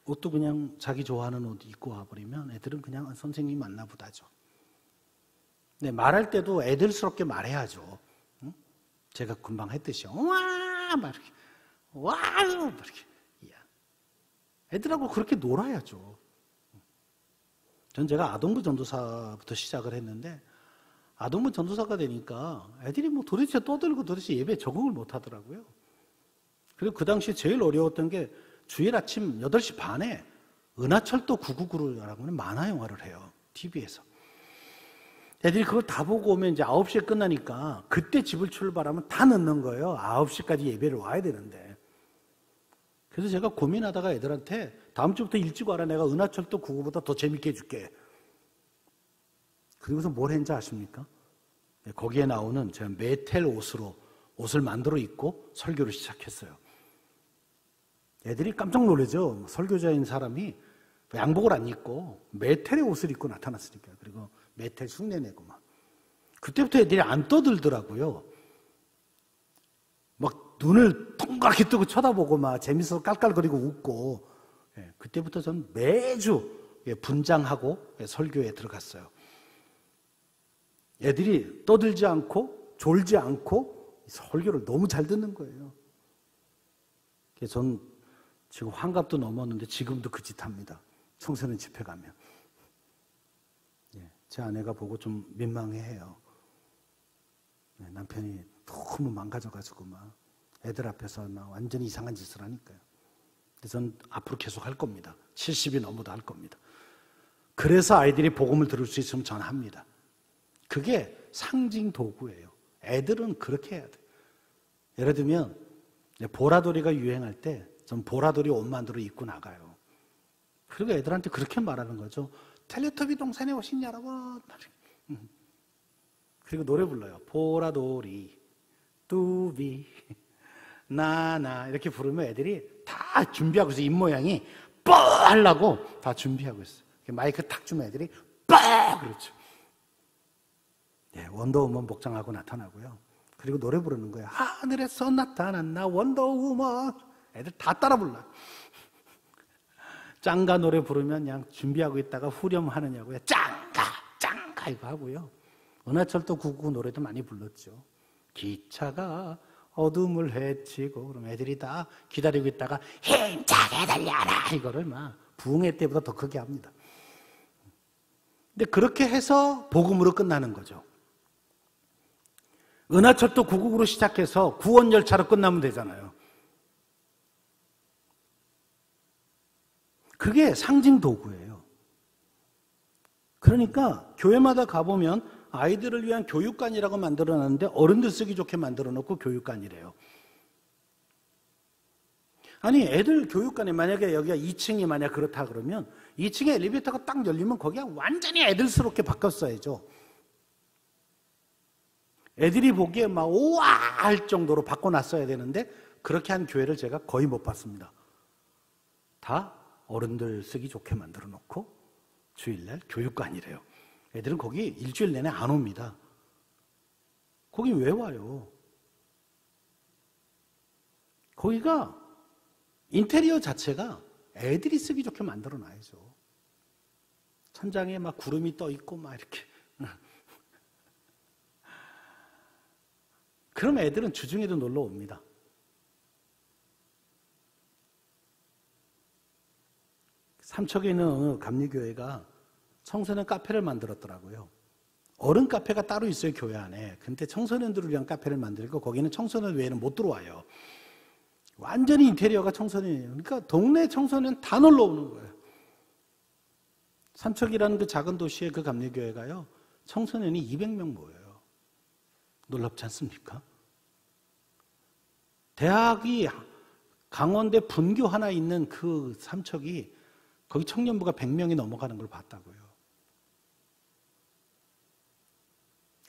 옷도 그냥 자기 좋아하는 옷 입고 와버리면 애들은 그냥 선생님 맞나 보다죠. 근데 말할 때도 애들스럽게 말해야죠. 응? 제가 금방 했듯이요. 와! 막 이렇게. 와우! 막 이렇게. 애들하고 그렇게 놀아야죠. 전 제가 아동부 전도사부터 시작을 했는데 아동부 전도사가 되니까 애들이 뭐 도대체 떠들고 도대체 예배에 적응을 못 하더라고요. 그리고 그 당시 제일 어려웠던 게 주일 아침 8시 반에 은하철도 999라고 하는 만화 영화를 해요. TV에서. 애들이 그걸 다 보고 오면 이제 9시에 끝나니까 그때 집을 출발하면 다 늦는 거예요. 9시까지 예배를 와야 되는데. 그래서 제가 고민하다가 애들한테 다음 주부터 일찍 와라. 내가 은하철도 999보다 더 재밌게 해줄게. 그리고서 뭘 했는지 아십니까? 거기에 나오는 제가 메텔 옷을 만들어 입고 설교를 시작했어요. 애들이 깜짝 놀라죠. 설교자인 사람이 양복을 안 입고 메텔의 옷을 입고 나타났으니까. 그리고 메텔 흉내내고 막. 그때부터 애들이 안 떠들더라고요. 막 눈을 동그랗게 뜨고 쳐다보고 막 재밌어서 깔깔거리고 웃고. 그때부터 전 매주 분장하고 설교에 들어갔어요. 애들이 떠들지 않고 졸지 않고 설교를 너무 잘 듣는 거예요. 그래서 전 지금 환갑도 넘었는데 지금도 그 짓 합니다. 청소년 집회 가면. 제 아내가 보고 좀 민망해해요. 남편이 너무 망가져가지고 막 애들 앞에서 막 완전히 이상한 짓을 하니까요. 그래서 전 앞으로 계속 할 겁니다. 70이 넘어도 할 겁니다. 그래서 아이들이 복음을 들을 수 있으면 전 합니다. 그게 상징 도구예요. 애들은 그렇게 해야 돼요. 예를 들면 보라돌이가 유행할 때 전 보라돌이 옷 만들어 입고 나가요. 그리고 애들한테 그렇게 말하는 거죠. 텔레토비 동산에 오신 여러분. 그리고 노래 불러요. 보라돌이 뚜비 나나 이렇게 부르면 애들이 다 준비하고 있어요. 입모양이 뻐 하려고 다 준비하고 있어요. 마이크 탁 주면 애들이 뻐 그렇죠. 원더우먼 복장하고 나타나고요. 그리고 노래 부르는 거예요. 하늘에서 나타난 나 원더우먼. 애들 다 따라 불러요. 짱가 노래 부르면 그냥 준비하고 있다가 후렴하느냐고요. 짱가 이거 하고요. 은하철도 999 노래도 많이 불렀죠. 기차가 어둠을 헤치고 그럼 애들이 다 기다리고 있다가 힘차게 달려라 이거를 막 부흥회 때보다 더 크게 합니다. 근데 그렇게 해서 복음으로 끝나는 거죠. 은하철도 999로 시작해서 구원열차로 끝나면 되잖아요. 그게 상징 도구예요. 그러니까 교회마다 가보면 아이들을 위한 교육관이라고 만들어놨는데 어른들 쓰기 좋게 만들어놓고 교육관이래요. 아니 애들 교육관에 만약에 여기가 2층이 만약 그렇다 그러면 2층에 엘리베이터가 딱 열리면 거기가 완전히 애들스럽게 바꿨어야죠. 애들이 보기에 막 우와 할 정도로 바꿔놨어야 되는데 그렇게 한 교회를 제가 거의 못 봤습니다. 다 어른들 쓰기 좋게 만들어 놓고 주일날 교육관이래요. 애들은 거기 일주일 내내 안 옵니다. 거기 왜 와요? 거기가 인테리어 자체가 애들이 쓰기 좋게 만들어 놔야죠. 천장에 막 구름이 떠 있고 막 이렇게. 그럼 애들은 주중에도 놀러 옵니다. 삼척에 있는 어느 감리교회가 청소년 카페를 만들었더라고요. 어른 카페가 따로 있어요, 교회 안에. 근데 청소년들을 위한 카페를 만들고 거기는 청소년 외에는 못 들어와요. 완전히 인테리어가 청소년이에요. 그러니까 동네 청소년 다 놀러 오는 거예요. 삼척이라는 그 작은 도시의 그 감리교회가요, 청소년이 200명 모여요. 놀랍지 않습니까? 대학이 강원대 분교 하나 있는 그 삼척이 거기 청년부가 100명이 넘어가는 걸 봤다고요.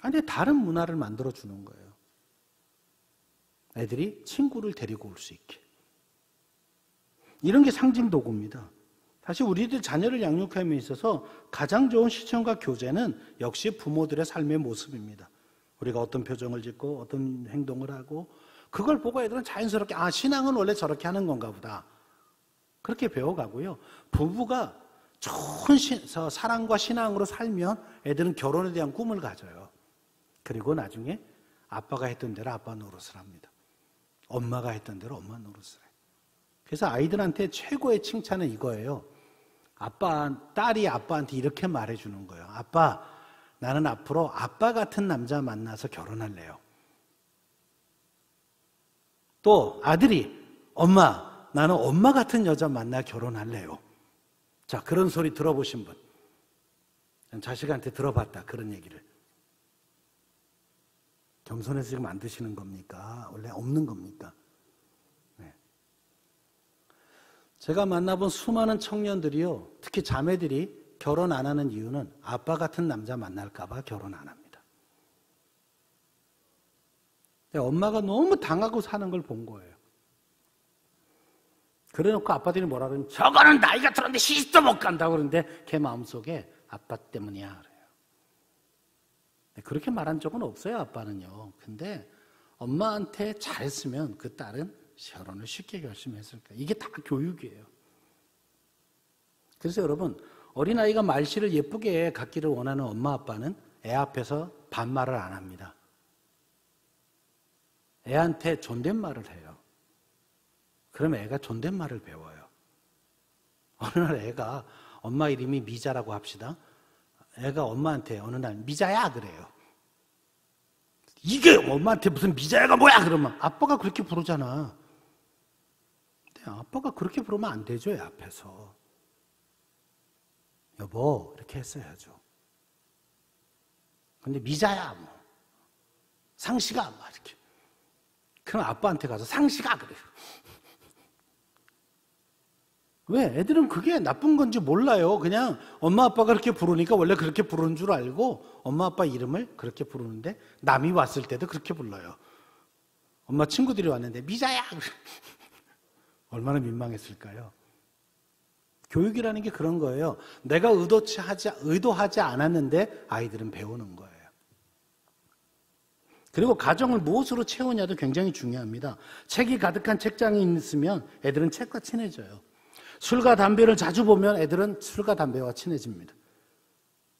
아니, 다른 문화를 만들어 주는 거예요. 애들이 친구를 데리고 올 수 있게. 이런 게 상징 도구입니다. 사실 우리들 자녀를 양육함에 있어서 가장 좋은 시청과 교재는 역시 부모들의 삶의 모습입니다. 우리가 어떤 표정을 짓고 어떤 행동을 하고 그걸 보고 애들은 자연스럽게 신앙은 원래 저렇게 하는 건가 보다. 그렇게 배워가고요. 부부가 좋은 사랑과 신앙으로 살면 애들은 결혼에 대한 꿈을 가져요. 그리고 나중에 아빠가 했던 대로 아빠 노릇을 합니다. 엄마가 했던 대로 엄마 노릇을 해요. 그래서 아이들한테 최고의 칭찬은 이거예요. 딸이 아빠한테 이렇게 말해주는 거예요. 아빠, 나는 앞으로 아빠 같은 남자 만나서 결혼할래요. 또 아들이, 엄마, 나는 엄마 같은 여자 만나 결혼할래요. 자, 그런 소리 들어보신 분? 전 자식한테 들어봤다, 그런 얘기를. 겸손해서 지금 안 드시는 겁니까? 원래 없는 겁니까? 네. 제가 만나본 수많은 청년들이요, 특히 자매들이 결혼 안 하는 이유는 아빠 같은 남자 만날까봐 결혼 안 합니다. 엄마가 너무 당하고 사는 걸 본 거예요. 그래 놓고 아빠들이 뭐라 그러면 저거는 나이가 들었는데 시집도 못 간다고 그러는데 걔 마음속에 아빠 때문이야 그래요. 그렇게 말한 적은 없어요, 아빠는요. 근데 엄마한테 잘했으면 그 딸은 결혼을 쉽게 결심했을 거예요. 이게 다 교육이에요. 그래서 여러분, 어린아이가 말씨를 예쁘게 갖기를 원하는 엄마 아빠는 애 앞에서 반말을 안 합니다. 애한테 존댓말을 해요. 그럼 애가 존댓말을 배워요. 어느 날 애가 엄마 이름이 미자라고 합시다. 애가 엄마한테 어느 날 미자야 그래요. 이게 엄마한테 무슨 미자야가 뭐야 그러면 아빠가 그렇게 부르잖아. 근데 아빠가 그렇게 부르면 안 되죠, 애 앞에서. 여보 이렇게 했어야죠. 근데 미자야 뭐 상식아 막 이렇게. 그럼 아빠한테 가서 상식아 그래요. 왜? 애들은 그게 나쁜 건지 몰라요. 그냥 엄마 아빠가 그렇게 부르니까 원래 그렇게 부르는 줄 알고 엄마 아빠 이름을 그렇게 부르는데 남이 왔을 때도 그렇게 불러요. 엄마 친구들이 왔는데 미자야! 얼마나 민망했을까요? 교육이라는 게 그런 거예요. 내가 의도하지 않았는데 아이들은 배우는 거예요. 그리고 가정을 무엇으로 채우냐도 굉장히 중요합니다. 책이 가득한 책장이 있으면 애들은 책과 친해져요. 술과 담배를 자주 보면 애들은 술과 담배와 친해집니다.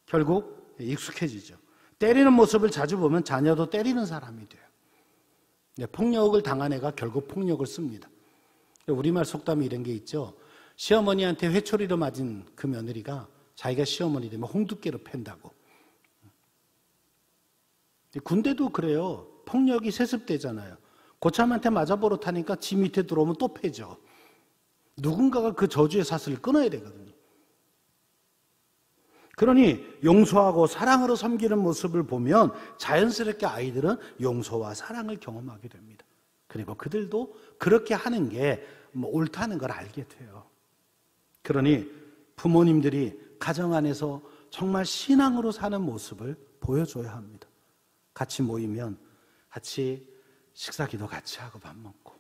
결국 익숙해지죠. 때리는 모습을 자주 보면 자녀도 때리는 사람이 돼요. 폭력을 당한 애가 결국 폭력을 씁니다. 우리말 속담이 이런 게 있죠. 시어머니한테 회초리로 맞은 그 며느리가 자기가 시어머니 되면 홍두깨로 팬다고. 군대도 그래요. 폭력이 세습되잖아요. 고참한테 맞아버릇하니까 지 밑에 들어오면 또 패죠. 누군가가 그 저주의 사슬을 끊어야 되거든요. 그러니 용서하고 사랑으로 섬기는 모습을 보면 자연스럽게 아이들은 용서와 사랑을 경험하게 됩니다. 그리고 그들도 그렇게 하는 게 옳다는 걸 알게 돼요. 그러니 부모님들이 가정 안에서 정말 신앙으로 사는 모습을 보여줘야 합니다. 같이 모이면 같이 식사기도 같이 하고 밥 먹고.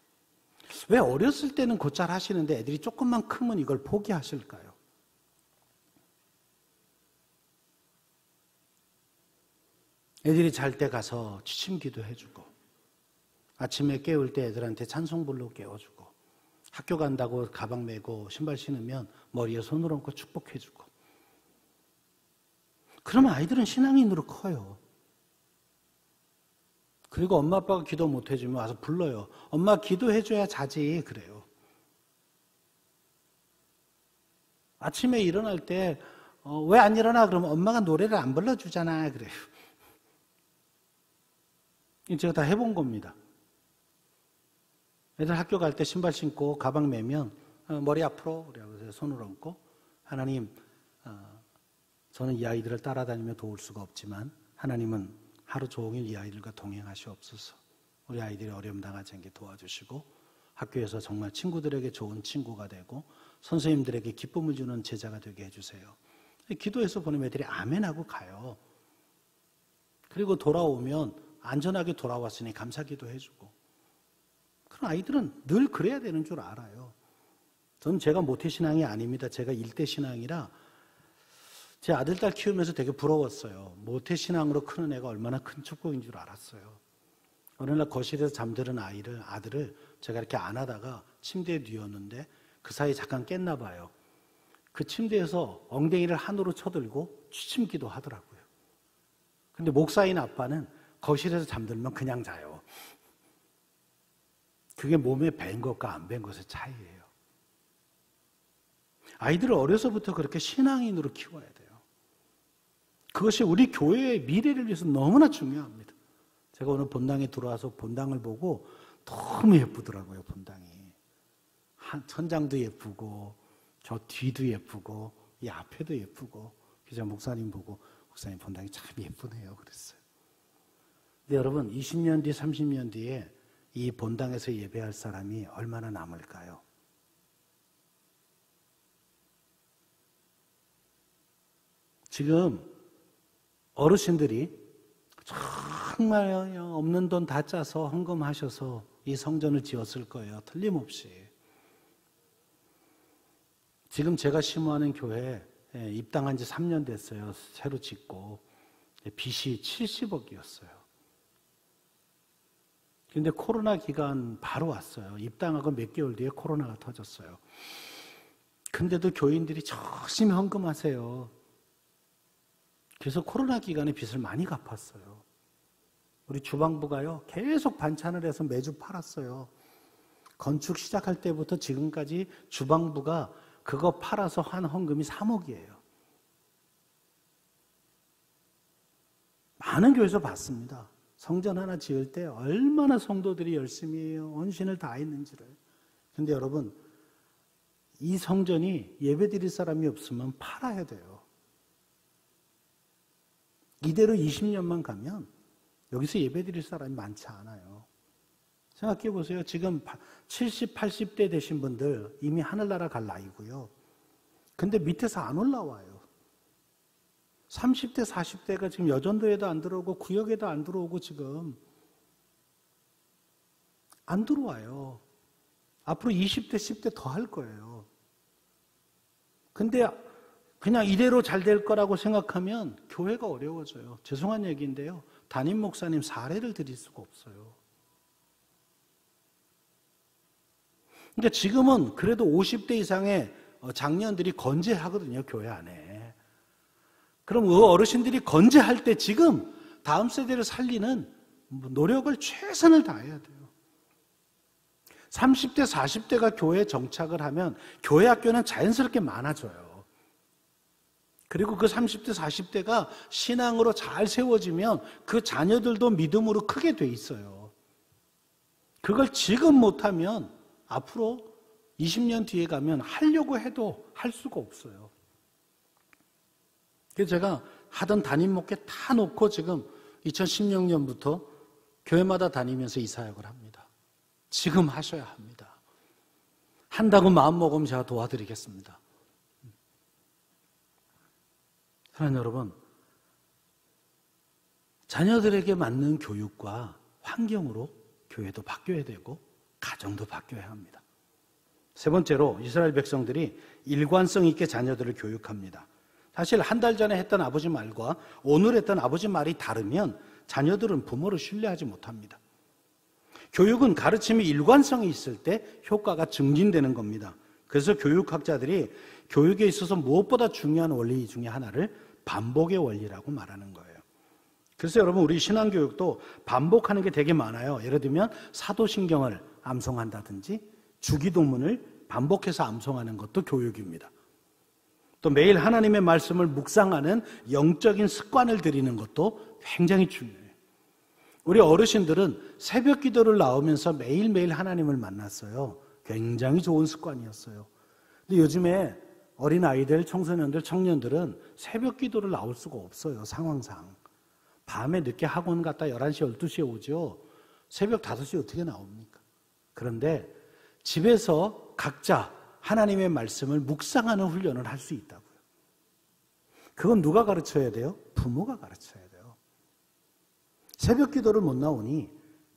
왜 어렸을 때는 곧잘 하시는데 애들이 조금만 크면 이걸 포기하실까요? 애들이 잘 때 가서 취침기도 해주고 아침에 깨울 때 애들한테 찬송불로 깨워주고 학교 간다고 가방 메고 신발 신으면 머리에 손을 얹고 축복해주고 그러면 아이들은 신앙인으로 커요. 그리고 엄마 아빠가 기도 못 해주면 와서 불러요. 엄마 기도해줘야 자지 그래요. 아침에 일어날 때 왜 안 일어나? 그러면 엄마가 노래를 안 불러주잖아. 그래요. 제가 다 해본 겁니다. 애들 학교 갈 때 신발 신고 가방 매면 머리 앞으로 그래서 손을 얹고 하나님, 저는 이 아이들을 따라다니며 도울 수가 없지만 하나님은 하루 종일 이 아이들과 동행하시옵소서. 우리 아이들이 어려움 당하지 않게 도와주시고 학교에서 정말 친구들에게 좋은 친구가 되고 선생님들에게 기쁨을 주는 제자가 되게 해주세요. 기도해서 보내면 애들이 아멘하고 가요. 그리고 돌아오면 안전하게 돌아왔으니 감사기도 해주고. 그런 아이들은 늘 그래야 되는 줄 알아요. 저는 제가 모태신앙이 아닙니다. 제가 일대신앙이라 제 아들, 딸 키우면서 되게 부러웠어요. 모태신앙으로 크는 애가 얼마나 큰 축복인 줄 알았어요. 어느 날 거실에서 잠드는 아들을 제가 이렇게 안아다가 침대에 뉘었는데 그 사이에 잠깐 깼나 봐요. 그 침대에서 엉덩이를 한으로 쳐들고 취침기도 하더라고요. 근데 목사인 아빠는 거실에서 잠들면 그냥 자요. 그게 몸에 밴 것과 안 밴 것의 차이예요. 아이들을 어려서부터 그렇게 신앙인으로 키워야 돼요. 그것이 우리 교회의 미래를 위해서 너무나 중요합니다. 제가 오늘 본당에 들어와서 본당을 보고 너무 예쁘더라고요, 본당이. 천장도 예쁘고 저 뒤도 예쁘고 이 앞에도 예쁘고. 그래서 목사님 보고 목사님 본당이 참 예쁘네요 그랬어요. 근데 여러분 20년 뒤 30년 뒤에 이 본당에서 예배할 사람이 얼마나 남을까요? 지금 어르신들이 정말 없는 돈 다 짜서 헌금하셔서 이 성전을 지었을 거예요. 틀림없이. 지금 제가 심호하는 교회 입당한 지 3년 됐어요. 새로 짓고 빚이 70억이었어요. 근데 코로나 기간 바로 왔어요. 입당하고 몇 개월 뒤에 코로나가 터졌어요. 근데도 교인들이 열심히 헌금하세요. 그래서 코로나 기간에 빚을 많이 갚았어요. 우리 주방부가요, 계속 반찬을 해서 매주 팔았어요. 건축 시작할 때부터 지금까지 주방부가 그거 팔아서 한 헌금이 3억이에요. 많은 교회에서 봤습니다. 성전 하나 지을 때 얼마나 성도들이 열심히 헌신을 다했는지를. 근데 여러분, 이 성전이 예배드릴 사람이 없으면 팔아야 돼요. 이대로 20년만 가면 여기서 예배드릴 사람이 많지 않아요. 생각해 보세요. 지금 70, 80대 되신 분들 이미 하늘나라 갈 나이고요. 근데 밑에서 안 올라와요. 30대, 40대가 지금 여전도에도 안 들어오고 구역에도 안 들어오고 지금 안 들어와요. 앞으로 20대, 10대 더 할 거예요. 근데 그냥 이대로 잘 될 거라고 생각하면 교회가 어려워져요. 죄송한 얘기인데요. 담임 목사님 사례를 드릴 수가 없어요. 그러니까 지금은 그래도 50대 이상의 장년들이 건재하거든요, 교회 안에. 그럼 그 어르신들이 건재할 때 지금 다음 세대를 살리는 노력을 최선을 다해야 돼요. 30대, 40대가 교회에 정착을 하면 교회 학교는 자연스럽게 많아져요. 그리고 그 30대, 40대가 신앙으로 잘 세워지면 그 자녀들도 믿음으로 크게 돼 있어요. 그걸 지금 못하면 앞으로 20년 뒤에 가면 하려고 해도 할 수가 없어요. 그래서 제가 하던 담임 목회 다 놓고 지금 2016년부터 교회마다 다니면서 이사역을 합니다. 지금 하셔야 합니다. 한다고 마음먹으면 제가 도와드리겠습니다. 사랑하는 여러분, 자녀들에게 맞는 교육과 환경으로 교회도 바뀌어야 되고 가정도 바뀌어야 합니다. 세 번째로 이스라엘 백성들이 일관성 있게 자녀들을 교육합니다. 사실 한 달 전에 했던 아버지 말과 오늘 했던 아버지 말이 다르면 자녀들은 부모를 신뢰하지 못합니다. 교육은 가르침이 일관성이 있을 때 효과가 증진되는 겁니다. 그래서 교육학자들이 교육에 있어서 무엇보다 중요한 원리 중에 하나를 반복의 원리라고 말하는 거예요. 그래서 여러분, 우리 신앙교육도 반복하는 게 되게 많아요. 예를 들면 사도신경을 암송한다든지 주기도문을 반복해서 암송하는 것도 교육입니다. 또 매일 하나님의 말씀을 묵상하는 영적인 습관을 들이는 것도 굉장히 중요해요. 우리 어르신들은 새벽 기도를 나오면서 매일매일 하나님을 만났어요. 굉장히 좋은 습관이었어요. 근데 요즘에 어린아이들, 청소년들, 청년들은 새벽 기도를 나올 수가 없어요. 상황상. 밤에 늦게 학원 갔다 11시, 12시에 오죠. 새벽 5시에 어떻게 나옵니까? 그런데 집에서 각자 하나님의 말씀을 묵상하는 훈련을 할 수 있다고요. 그건 누가 가르쳐야 돼요? 부모가 가르쳐야 돼요. 새벽 기도를 못 나오니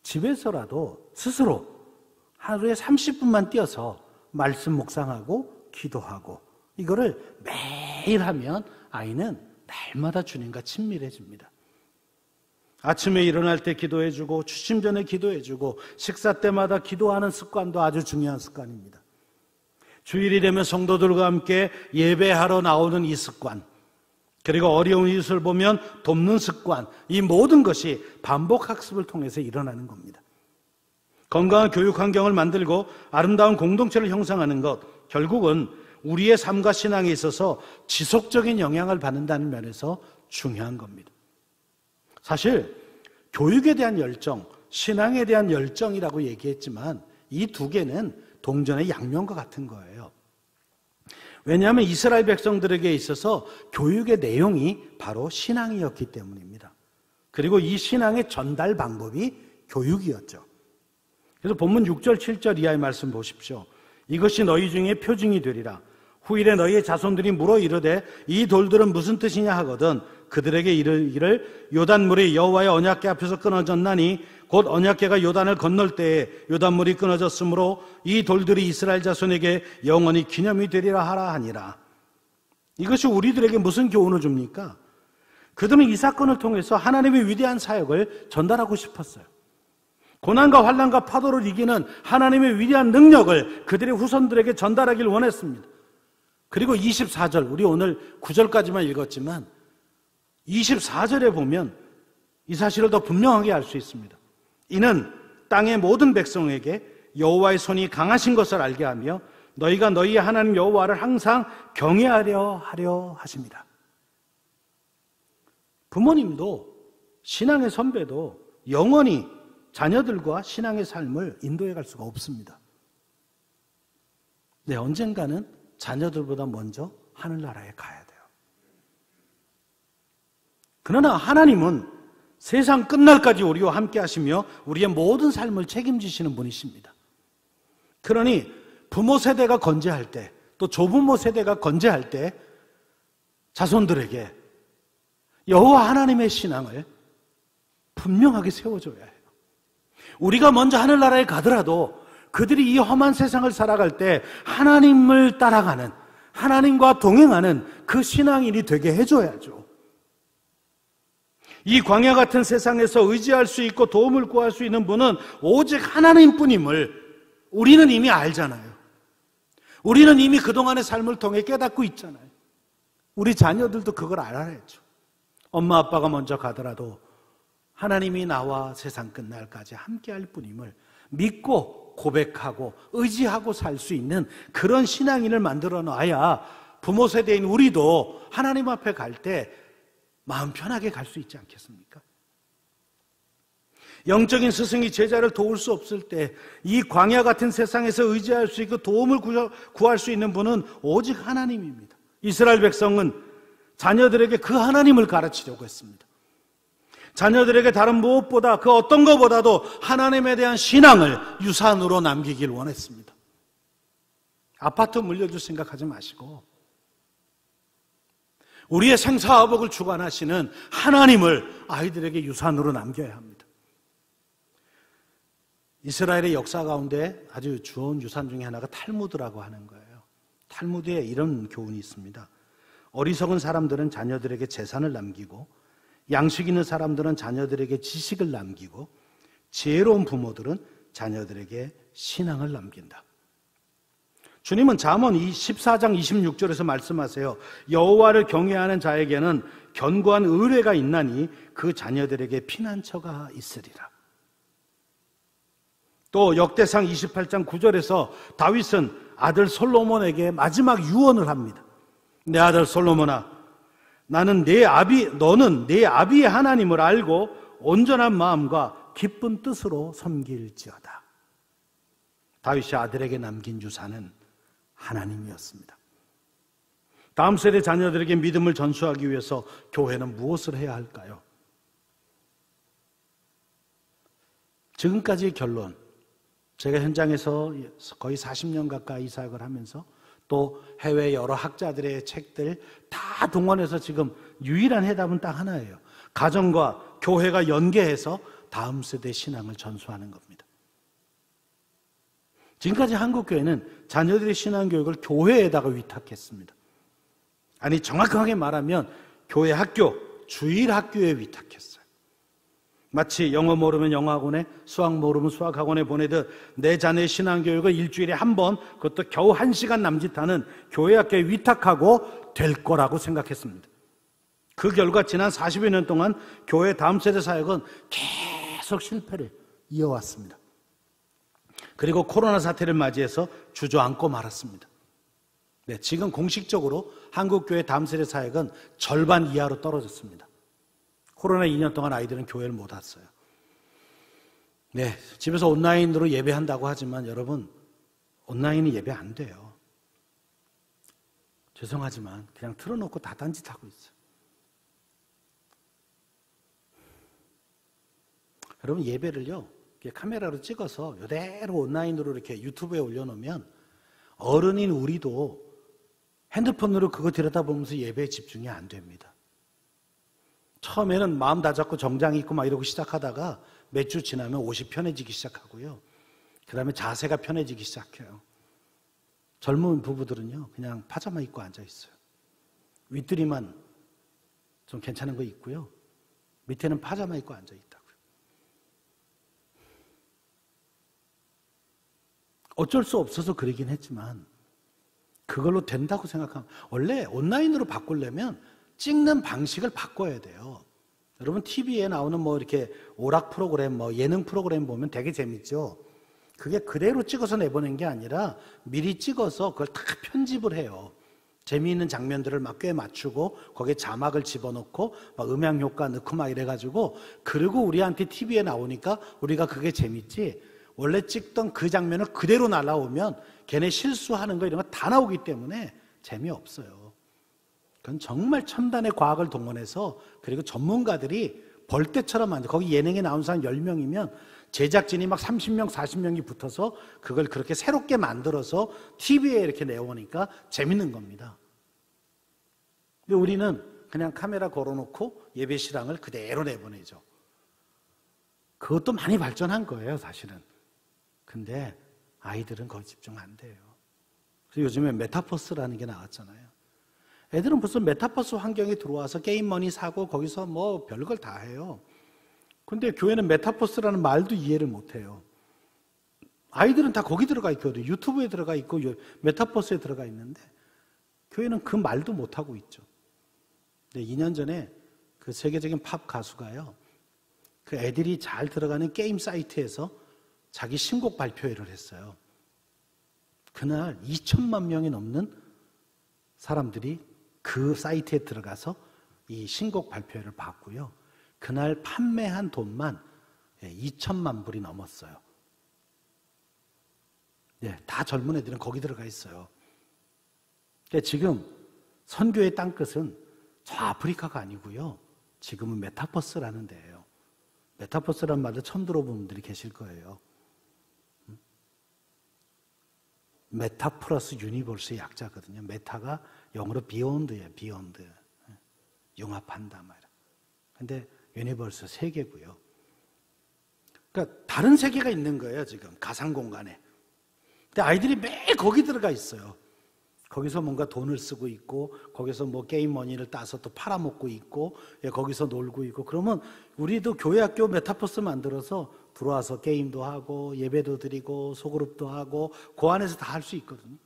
집에서라도 스스로 하루에 30분만 뛰어서 말씀 묵상하고 기도하고 이거를 매일 하면 아이는 날마다 주님과 친밀해집니다. 아침에 일어날 때 기도해주고 취침 전에 기도해주고 식사 때마다 기도하는 습관도 아주 중요한 습관입니다. 주일이 되면 성도들과 함께 예배하러 나오는 이 습관, 그리고 어려운 이웃을 보면 돕는 습관, 이 모든 것이 반복 학습을 통해서 일어나는 겁니다. 건강한 교육 환경을 만들고 아름다운 공동체를 형성하는 것, 결국은 우리의 삶과 신앙에 있어서 지속적인 영향을 받는다는 면에서 중요한 겁니다. 사실 교육에 대한 열정, 신앙에 대한 열정이라고 얘기했지만 이 두 개는 동전의 양면과 같은 거예요. 왜냐하면 이스라엘 백성들에게 있어서 교육의 내용이 바로 신앙이었기 때문입니다. 그리고 이 신앙의 전달 방법이 교육이었죠. 그래서 본문 6절, 7절 이하의 말씀 보십시오. 이것이 너희 중에 표징이 되리라. 후일에 너희의 자손들이 물어 이르되 이 돌들은 무슨 뜻이냐 하거든 그들에게 이르기를 요단물이 여호와의 언약궤 앞에서 끊어졌나니 곧 언약궤가 요단을 건널 때에 요단물이 끊어졌으므로 이 돌들이 이스라엘 자손에게 영원히 기념이 되리라 하라 하니라. 이것이 우리들에게 무슨 교훈을 줍니까? 그들은 이 사건을 통해서 하나님의 위대한 사역을 전달하고 싶었어요. 고난과 환난과 파도를 이기는 하나님의 위대한 능력을 그들의 후손들에게 전달하길 원했습니다. 그리고 24절, 우리 오늘 9절까지만 읽었지만 24절에 보면 이 사실을 더 분명하게 알 수 있습니다. 이는 땅의 모든 백성에게 여호와의 손이 강하신 것을 알게 하며 너희가 너희의 하나님 여호와를 항상 경외하려 하십니다. 부모님도 신앙의 선배도 영원히 자녀들과 신앙의 삶을 인도해 갈 수가 없습니다. 네, 언젠가는 자녀들보다 먼저 하늘나라에 가야 돼요. 그러나 하나님은 세상 끝날까지 우리와 함께 하시며 우리의 모든 삶을 책임지시는 분이십니다. 그러니 부모 세대가 건재할 때, 또 조부모 세대가 건재할 때 자손들에게 여호와 하나님의 신앙을 분명하게 세워줘야 해요. 우리가 먼저 하늘나라에 가더라도 그들이 이 험한 세상을 살아갈 때 하나님을 따라가는, 하나님과 동행하는 그 신앙인이 되게 해줘야죠. 이 광야 같은 세상에서 의지할 수 있고 도움을 구할 수 있는 분은 오직 하나님뿐임을 우리는 이미 알잖아요. 우리는 이미 그동안의 삶을 통해 깨닫고 있잖아요. 우리 자녀들도 그걸 알아야죠. 엄마 아빠가 먼저 가더라도 하나님이 나와 세상 끝날까지 함께할 뿐임을 믿고 고백하고 의지하고 살 수 있는 그런 신앙인을 만들어 놔야 부모 세대인 우리도 하나님 앞에 갈 때 마음 편하게 갈 수 있지 않겠습니까? 영적인 스승이 제자를 도울 수 없을 때 이 광야 같은 세상에서 의지할 수 있고 도움을 구할 수 있는 분은 오직 하나님입니다. 이스라엘 백성은 자녀들에게 그 하나님을 가르치려고 했습니다. 자녀들에게 다른 무엇보다 그 어떤 것보다도 하나님에 대한 신앙을 유산으로 남기길 원했습니다. 아파트 물려줄 생각하지 마시고 우리의 생사화복을 주관하시는 하나님을 아이들에게 유산으로 남겨야 합니다. 이스라엘의 역사 가운데 아주 좋은 유산 중에 하나가 탈무드라고 하는 거예요. 탈무드에 이런 교훈이 있습니다. 어리석은 사람들은 자녀들에게 재산을 남기고 양식 있는 사람들은 자녀들에게 지식을 남기고 지혜로운 부모들은 자녀들에게 신앙을 남긴다. 주님은 잠언 14장 26절에서 말씀하세요. 여호와를 경외하는 자에게는 견고한 의뢰가 있나니 그 자녀들에게 피난처가 있으리라. 또 역대상 28장 9절에서 다윗은 아들 솔로몬에게 마지막 유언을 합니다. 내 아들 솔로몬아, 너는 내 아비의 하나님을 알고 온전한 마음과 기쁜 뜻으로 섬길지어다. 다윗이 아들에게 남긴 유산은 하나님이었습니다. 다음 세대 자녀들에게 믿음을 전수하기 위해서 교회는 무엇을 해야 할까요? 지금까지의 결론, 제가 현장에서 거의 40년 가까이 사역을 하면서 또 해외 여러 학자들의 책들 다 동원해서 지금 유일한 해답은 딱 하나예요. 가정과 교회가 연계해서 다음 세대 신앙을 전수하는 겁니다. 지금까지 한국교회는 자녀들의 신앙교육을 교회에다가 위탁했습니다. 아니, 정확하게 말하면 교회 학교, 주일학교에 위탁했어요. 마치 영어 모르면 영어학원에, 수학 모르면 수학학원에 보내듯 내 자녀의 신앙교육을 일주일에 한 번, 그것도 겨우 1시간 남짓하는 교회 학교에 위탁하고 될 거라고 생각했습니다. 그 결과 지난 40여 년 동안 교회 다음 세대 사역은 계속 실패를 이어왔습니다. 그리고 코로나 사태를 맞이해서 주저앉고 말았습니다. 네, 지금 공식적으로 한국교회 다음 세대 사역은 절반 이하로 떨어졌습니다. 코로나 2년 동안 아이들은 교회를 못 왔어요. 네, 집에서 온라인으로 예배한다고 하지만 여러분, 온라인이 예배 안 돼요. 죄송하지만 그냥 틀어놓고 다 딴짓하고 있어요. 여러분, 예배를요, 카메라로 찍어서 이대로 온라인으로 이렇게 유튜브에 올려놓으면 어른인 우리도 핸드폰으로 그거 들여다보면서 예배에 집중이 안 됩니다. 처음에는 마음 다잡고 정장 입고 막 이러고 시작하다가 몇 주 지나면 옷이 편해지기 시작하고요. 그 다음에 자세가 편해지기 시작해요. 젊은 부부들은요, 그냥 파자마 입고 앉아 있어요. 윗들이만 좀 괜찮은 거 입고요. 밑에는 파자마 입고 앉아 있다고요. 어쩔 수 없어서 그러긴 했지만 그걸로 된다고 생각하면, 원래 온라인으로 바꾸려면 찍는 방식을 바꿔야 돼요. 여러분, TV에 나오는 뭐 이렇게 오락 프로그램, 뭐 예능 프로그램 보면 되게 재밌죠. 그게 그대로 찍어서 내보낸 게 아니라 미리 찍어서 그걸 다 편집을 해요. 재미있는 장면들을 막 꽤 맞추고 거기에 자막을 집어넣고 막 음향 효과 넣고 막 이래가지고, 그리고 우리한테 TV에 나오니까 우리가 그게 재밌지, 원래 찍던 그 장면을 그대로 날라오면 걔네 실수하는 거 이런 거 다 나오기 때문에 재미없어요. 그건 정말 첨단의 과학을 동원해서, 그리고 전문가들이 벌떼처럼 만들, 거기 예능에 나온 사람 10명이면 제작진이 막 30명, 40명이 붙어서 그걸 그렇게 새롭게 만들어서 TV에 이렇게 내오니까 재밌는 겁니다. 근데 우리는 그냥 카메라 걸어놓고 예배 실황을 그대로 내보내죠. 그것도 많이 발전한 거예요, 사실은. 근데 아이들은 거기 집중 안 돼요. 그래서 요즘에 메타버스라는 게 나왔잖아요. 애들은 무슨 메타버스 환경에 들어와서 게임머니 사고 거기서 뭐 별걸 다 해요. 근데 교회는 메타버스라는 말도 이해를 못 해요. 아이들은 다 거기 들어가 있거든요. 유튜브에 들어가 있고 메타버스에 들어가 있는데 교회는 그 말도 못 하고 있죠. 근데 2년 전에 그 세계적인 팝 가수가요, 그 애들이 잘 들어가는 게임 사이트에서 자기 신곡 발표회를 했어요. 그날 2천만 명이 넘는 사람들이 그 사이트에 들어가서 이 신곡 발표회를 봤고요. 그날 판매한 돈만 2천만 불이 넘었어요. 네, 다 젊은 애들은 거기 들어가 있어요. 그러니까 지금 선교의 땅끝은 저 아프리카가 아니고요. 지금은 메타버스라는 데예요. 메타버스라는 말도 처음 들어본 분들이 계실 거예요. 메타 플러스 유니버스의 약자거든요. 메타가 영어로 비욘드예요. 비욘드. 융합한다 말이야. 근데 유니버스 세계고요. 그러니까 다른 세계가 있는 거예요, 지금 가상 공간에. 근데 아이들이 매일 거기 들어가 있어요. 거기서 뭔가 돈을 쓰고 있고, 거기서 뭐 게임 머니를 따서 또 팔아먹고 있고, 거기서 놀고 있고. 그러면 우리도 교회 학교 메타버스 만들어서 들어와서 게임도 하고 예배도 드리고 소그룹도 하고 그 안에서 다 할 수 있거든요.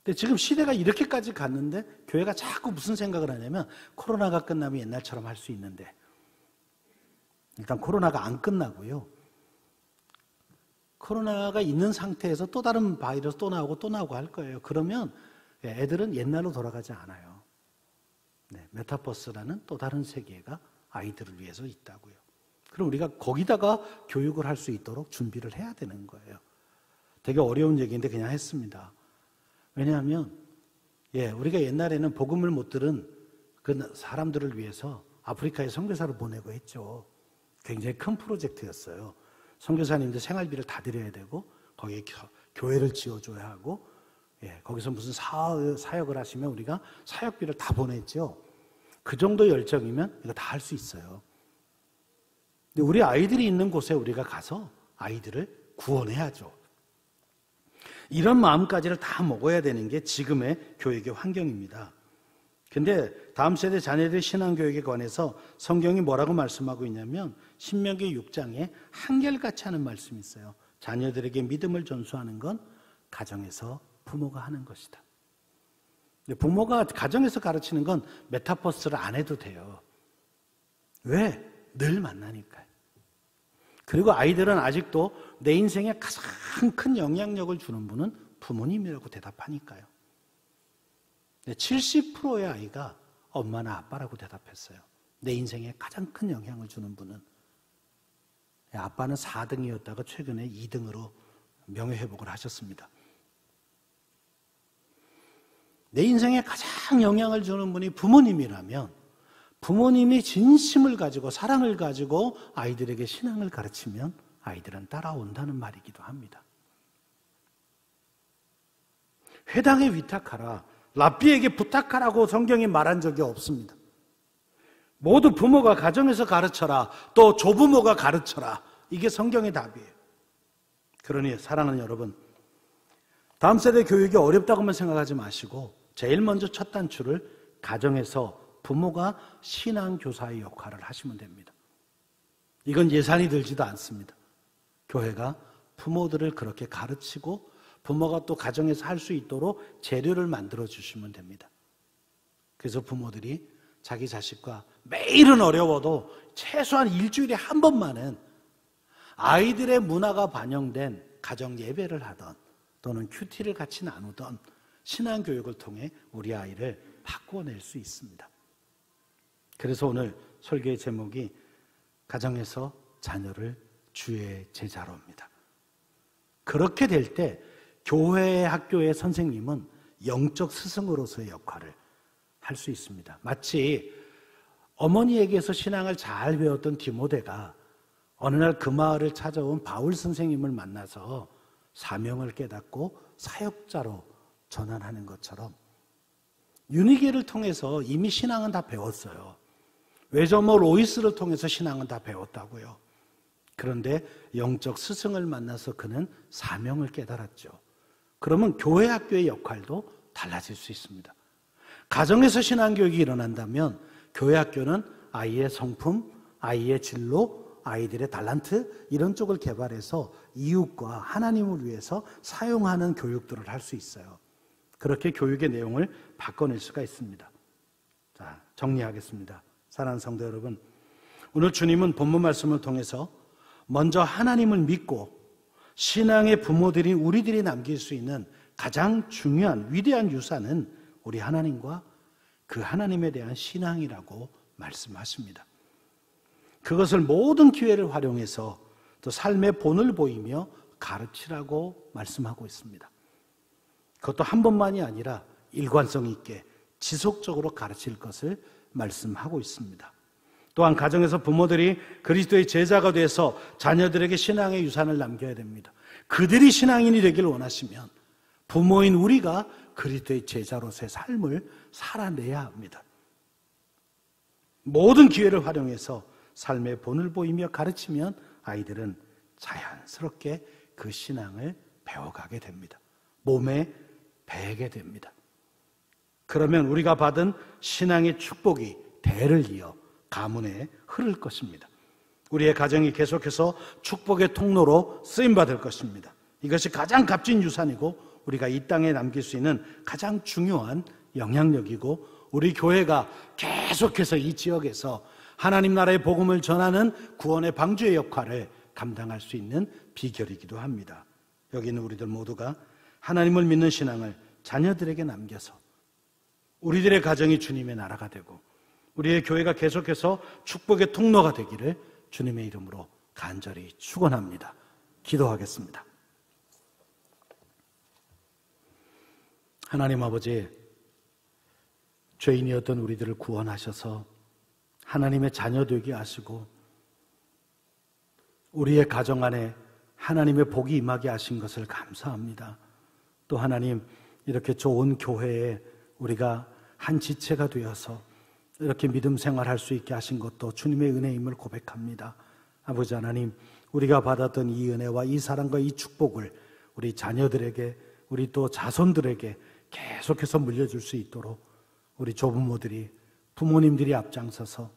근데 지금 시대가 이렇게까지 갔는데 교회가 자꾸 무슨 생각을 하냐면, 코로나가 끝나면 옛날처럼 할 수 있는데, 일단 코로나가 안 끝나고요. 코로나가 있는 상태에서 또 다른 바이러스 또 나오고 할 거예요. 그러면 애들은 옛날로 돌아가지 않아요. 네, 메타버스라는 또 다른 세계가 아이들을 위해서 있다고요. 그럼 우리가 거기다가 교육을 할 수 있도록 준비를 해야 되는 거예요. 되게 어려운 얘기인데 그냥 했습니다. 왜냐하면 우리가 옛날에는 복음을 못 들은 그 사람들을 위해서 아프리카에 선교사를 보내고 했죠. 굉장히 큰 프로젝트였어요. 선교사님들 생활비를 다 드려야 되고 거기에 교회를 지어줘야 하고 거기서 무슨 사역을 하시면 우리가 사역비를 다 보냈죠. 그 정도 열정이면 이거 다 할 수 있어요. 근데 우리 아이들이 있는 곳에 우리가 가서 아이들을 구원해야죠. 이런 마음까지를 다 먹어야 되는 게 지금의 교육의 환경입니다. 근데 다음 세대 자녀들의 신앙교육에 관해서 성경이 뭐라고 말씀하고 있냐면 신명기 6장에 한결같이 하는 말씀이 있어요. 자녀들에게 믿음을 전수하는 건 가정에서 부모가 하는 것이다. 부모가 가정에서 가르치는 건 메타버스를 안 해도 돼요. 왜? 늘 만나니까요. 그리고 아이들은 아직도 내 인생에 가장 큰 영향력을 주는 분은 부모님이라고 대답하니까요. 70%의 아이가 엄마나 아빠라고 대답했어요. 내 인생에 가장 큰 영향을 주는 분은. 아빠는 4등이었다가 최근에 2등으로 명예회복을 하셨습니다. 내 인생에 가장 영향을 주는 분이 부모님이라면 부모님이 진심을 가지고 사랑을 가지고 아이들에게 신앙을 가르치면 아이들은 따라온다는 말이기도 합니다. 회당에 위탁하라, 랍비에게 부탁하라고 성경이 말한 적이 없습니다. 모두 부모가 가정에서 가르쳐라, 또 조부모가 가르쳐라. 이게 성경의 답이에요. 그러니 사랑하는 여러분, 다음 세대 교육이 어렵다고만 생각하지 마시고 제일 먼저 첫 단추를 가정에서 부모가 신앙교사의 역할을 하시면 됩니다. 이건 예산이 들지도 않습니다. 교회가 부모들을 그렇게 가르치고 부모가 또 가정에서 할 수 있도록 재료를 만들어 주시면 됩니다. 그래서 부모들이 자기 자식과 매일은 어려워도 최소한 일주일에 한 번만은 아이들의 문화가 반영된 가정 예배를 하던 또는 큐티를 같이 나누던 신앙교육을 통해 우리 아이를 바꿔낼 수 있습니다. 그래서 오늘 설교의 제목이 가정에서 자녀를 주의 제자로입니다. 그렇게 될 때 교회의 학교의 선생님은 영적 스승으로서의 역할을 할 수 있습니다. 마치 어머니에게서 신앙을 잘 배웠던 디모데가 어느 날 그 마을을 찾아온 바울 선생님을 만나서 사명을 깨닫고 사역자로 전환하는 것처럼 유니게를 통해서 이미 신앙은 다 배웠어요. 외조모 로이스를 통해서 신앙은 다 배웠다고요. 그런데 영적 스승을 만나서 그는 사명을 깨달았죠. 그러면 교회 학교의 역할도 달라질 수 있습니다. 가정에서 신앙교육이 일어난다면 교회 학교는 아이의 성품, 아이의 진로, 아이들의 달란트 이런 쪽을 개발해서 이웃과 하나님을 위해서 사용하는 교육들을 할 수 있어요. 그렇게 교육의 내용을 바꿔낼 수가 있습니다. 자, 정리하겠습니다. 사랑하는 성도 여러분, 오늘 주님은 본문 말씀을 통해서 먼저 하나님을 믿고 신앙의 부모들이 우리들이 남길 수 있는 가장 중요한 위대한 유산은 우리 하나님과 그 하나님에 대한 신앙이라고 말씀하십니다. 그것을 모든 기회를 활용해서 또 삶의 본을 보이며 가르치라고 말씀하고 있습니다. 그것도 한 번만이 아니라 일관성 있게 지속적으로 가르칠 것을 말씀하고 있습니다. 또한 가정에서 부모들이 그리스도의 제자가 돼서 자녀들에게 신앙의 유산을 남겨야 됩니다. 그들이 신앙인이 되기를 원하시면 부모인 우리가 그리스도의 제자로서의 삶을 살아내야 합니다. 모든 기회를 활용해서 삶의 본을 보이며 가르치면 아이들은 자연스럽게 그 신앙을 배워가게 됩니다. 몸에 배게 됩니다. 그러면 우리가 받은 신앙의 축복이 대를 이어 가문에 흐를 것입니다. 우리의 가정이 계속해서 축복의 통로로 쓰임받을 것입니다. 이것이 가장 값진 유산이고 우리가 이 땅에 남길 수 있는 가장 중요한 영향력이고 우리 교회가 계속해서 이 지역에서 하나님 나라의 복음을 전하는 구원의 방주의 역할을 감당할 수 있는 비결이기도 합니다. 여기 있는 우리들 모두가 하나님을 믿는 신앙을 자녀들에게 남겨서 우리들의 가정이 주님의 나라가 되고 우리의 교회가 계속해서 축복의 통로가 되기를 주님의 이름으로 간절히 축원합니다. 기도하겠습니다. 하나님 아버지, 죄인이었던 우리들을 구원하셔서 하나님의 자녀 되게 하시고 우리의 가정 안에 하나님의 복이 임하게 하신 것을 감사합니다. 또 하나님, 이렇게 좋은 교회에 우리가 한 지체가 되어서 이렇게 믿음 생활할 수 있게 하신 것도 주님의 은혜임을 고백합니다. 아버지 하나님, 우리가 받았던 이 은혜와 이 사랑과 이 축복을 우리 자녀들에게, 우리 또 자손들에게 계속해서 물려줄 수 있도록 우리 조부모들이, 부모님들이 앞장서서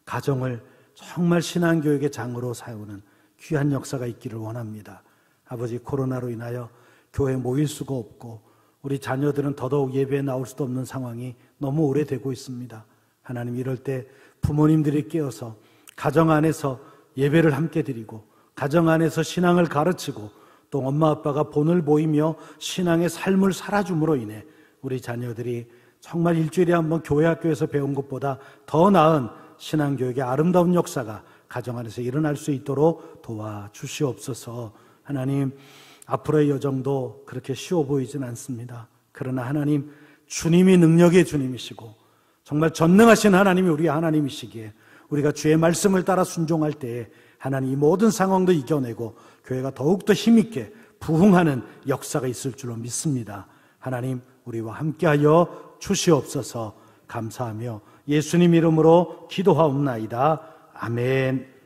가정을 정말 신앙교육의 장으로 세우는 귀한 역사가 있기를 원합니다. 아버지, 코로나로 인하여 교회에 모일 수가 없고 우리 자녀들은 더더욱 예배에 나올 수도 없는 상황이 너무 오래되고 있습니다. 하나님, 이럴 때 부모님들이 깨어서 가정 안에서 예배를 함께 드리고 가정 안에서 신앙을 가르치고 또 엄마 아빠가 본을 보이며 신앙의 삶을 살아줌으로 인해 우리 자녀들이 정말 일주일에 한 번 교회 학교에서 배운 것보다 더 나은 신앙교육의 아름다운 역사가 가정 안에서 일어날 수 있도록 도와주시옵소서. 하나님, 앞으로의 여정도 그렇게 쉬워 보이진 않습니다. 그러나 하나님, 주님이 능력의 주님이시고 정말 전능하신 하나님이 우리 하나님이시기에 우리가 주의 말씀을 따라 순종할 때에 하나님 이 모든 상황도 이겨내고 교회가 더욱더 힘있게 부흥하는 역사가 있을 줄로 믿습니다. 하나님, 우리와 함께하여 주시옵소서. 감사하며 예수님 이름으로 기도하옵나이다. 아멘.